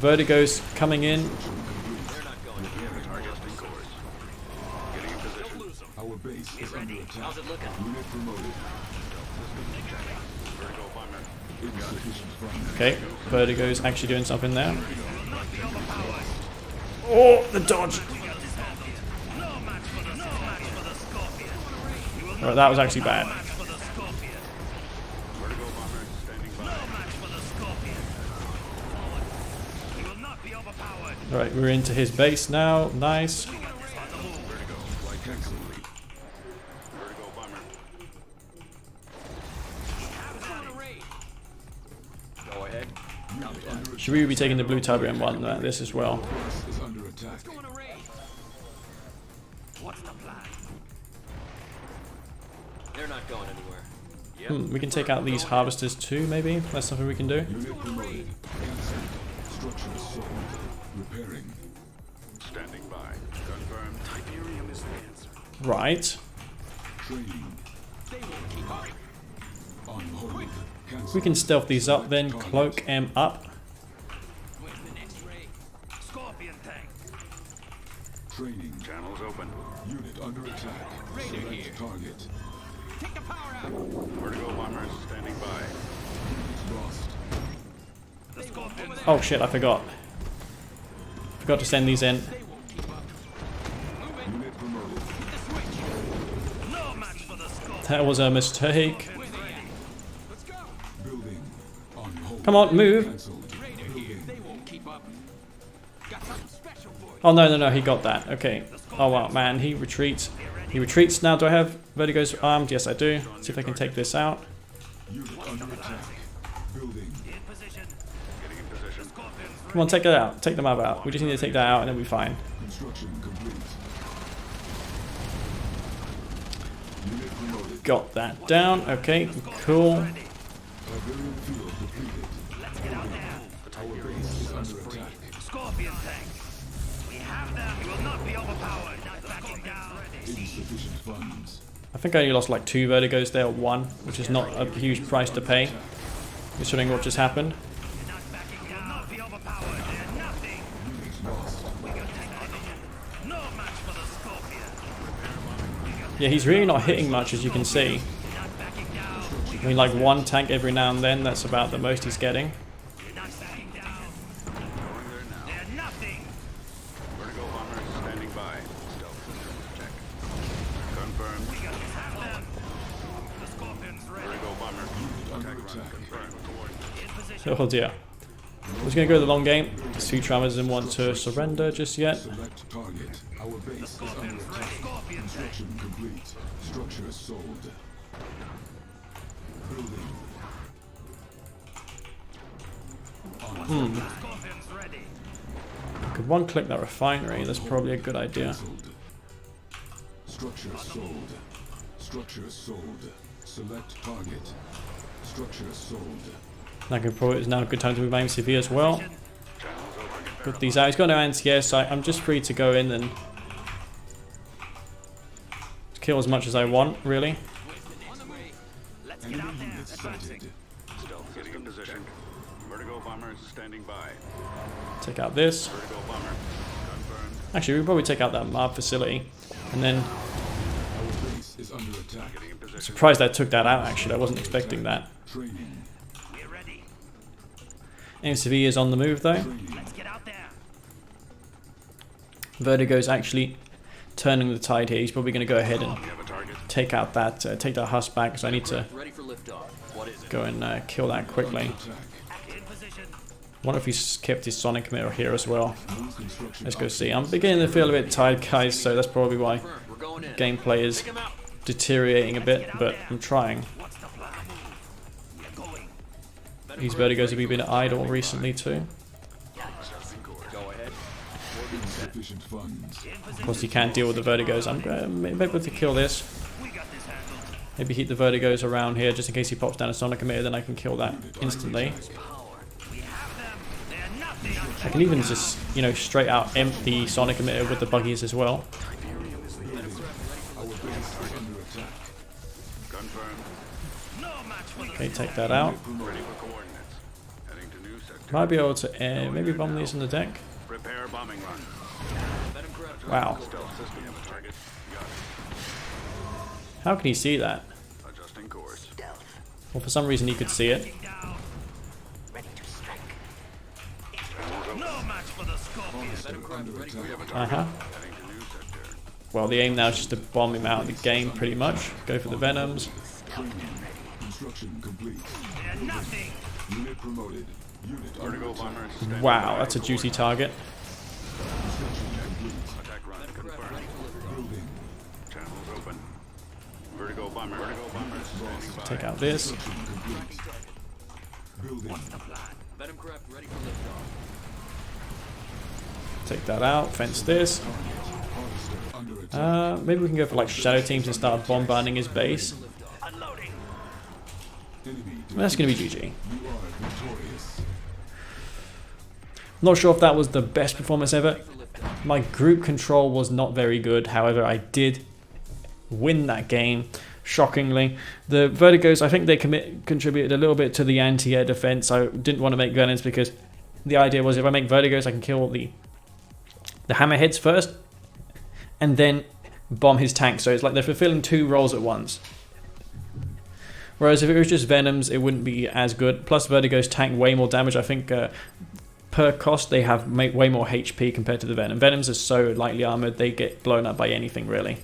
Vertigo's coming in. They're not going here. Targets in course. Getting in position. Our base is under attack. How's it looking? Unit promoted. Vertigo bomber. Insufficient funds. Okay, Vertigo's actually doing something there. Oh, the dodge! Right, that was actually bad. Vertigo bomber standing by. Right, we're into his base now. Nice. Vertigo bomber. Go ahead. Should we be taking the blue Tiberium one? This as well. Base is under attack. They're not going anywhere. We can take out these harvesters too, maybe? That's something we can do. Unit promoted. Cancelled. Structure sold. Repairing. Standing by. Confirmed. Tiberium is the answer. Right. Training. On hold. Cancelled. We can stealth these up then. Cloak M up. Training. Channels open. Unit under attack. Select target. Vertigo bombers standing by. Lost. Oh shit, I forgot. Forgot to send these in. Unit promoted. That was a mistake. Building. On hold. Come on, move. Cancelled. Building. Oh no, he got that. Okay. Oh wow, man, he retreats. He retreats now. Do I have Vertigo's armed? Yes, I do. Let's see if I can take this out. Unit under attack. Building. Come on, take that out. Take the mob out. We just need to take that out and then we'll be fine. Construction complete. Unit promoted. Got that down. Okay, cool. Barbarian field depleted. Let's get out there. Our base is under attack. Scorpion tank. We have them. We will not be overpowered. Not backing down. Insufficient funds. I think I only lost like 2 Vertigos there, or 1, which is not a huge price to pay, considering what just happened. Not backing down. We will not be overpowered. They're nothing. Unit lost. We got technology. No match for the Scorpion. Yeah, he's really not hitting much, as you can see. Not backing down. I mean, like 1 tank every now and then, that's about the most he's getting. Not backing down. They're nothing. Vertigo bomber standing by. Stealth systems check. Confirmed. We got to have them. The Scorpion's ready. Vertigo bomber. Under Attack run attack. confirmed. In position. Oh dear. I was going to go the long game. Sutrama doesn't want to surrender just yet. Select target. Our base is under attack. Construction complete. Structure sold. Building. Scorpion's ready. Could 1-click that refinery, that's probably a good idea. Cancelled. Structure sold. Structure sold. Select target. Structure sold. I could probably, it's now a good time to move my MCV as well. Put these out. He's got no anti-air, so I'm just free to go in and kill as much as I want, really. Let's get out Enemy there. units sighted. Stealth getting in position. Vertigo bomber is standing by. Take out this. Vertigo bomber. Confirmed. Actually, we could probably take out that mob facility. And then, Our base is under attack. Getting in position. surprised I took that out, actually. I wasn't expecting that. Training. We're ready. MCV is on the move, though. Training. Let's get out there. Vertigo's actually turning the tide here. He's probably going to go ahead and We have a target. take out that, take that husk back, because I need to Ready for liftoff. What is it? go and kill that quickly. Attack. In position. Wonder if he's kept his sonic emitter here as well. New construction. Let's go see. I'm beginning to feel a bit tired, guys, so that's probably why Confirmed. We're going in. gameplay is Take him out. deteriorating a bit, but I'm trying. What's the plan? We're going. These Vertigos have been idle recently too. Go ahead. Insufficient funds. Of course, you can't deal with the Vertigos. I'm maybe able to kill this. We got this handled. Maybe keep the Vertigos around here just in case he pops down a sonic emitter, then I can kill that instantly. We have them. They're nothing. I can even just, you know, straight out empty sonic emitter with the buggies as well. Our base is under attack. Confirmed. No match for the Okay, take that out. Ready for coordinates. Heading to new sector. Might be able to maybe bomb these on the deck. Prepare bombing run. Wow. Stealth system have a target. Got it. How can he see that? Adjusting course. Well, for some reason he could see it. down. Ready to strike. No match for the Scorpion. Under attack. Uh-huh. Heading to new sector. Well, the aim now is just to bomb him out of the game, pretty much. Go for the Venoms. Training. Construction complete. They're nothing. Unit promoted. Unit under Vertigo attack. bomber is standing Wow, by that's a for juicy target. Construction complete. attack run confirmed. Building. Channels open. Vertigo bomber is standing by. Take out this. Construction complete. Building. Venom craft ready for liftoff. Take that out. Fence this. Harvester under attack. Maybe we can go for like shadow teams and start bombarding his base. Unloading. Enemy That's going to be GG. You are victorious. Not sure if that was the best performance ever. My group control was not very good. However, I did win that game, shockingly. The Vertigos, I think they contributed a little bit to the anti-air defense. I didn't want to make Venoms because the idea was if I make Vertigos, I can kill the hammerheads first and then bomb his tank. So it's like they're fulfilling 2 roles at once. Whereas if it was just Venoms, it wouldn't be as good. Plus, Vertigos tank way more damage. I think per cost, they have way more HP compared to the Venom. Venoms are so lightly armored, they get blown up by anything, really.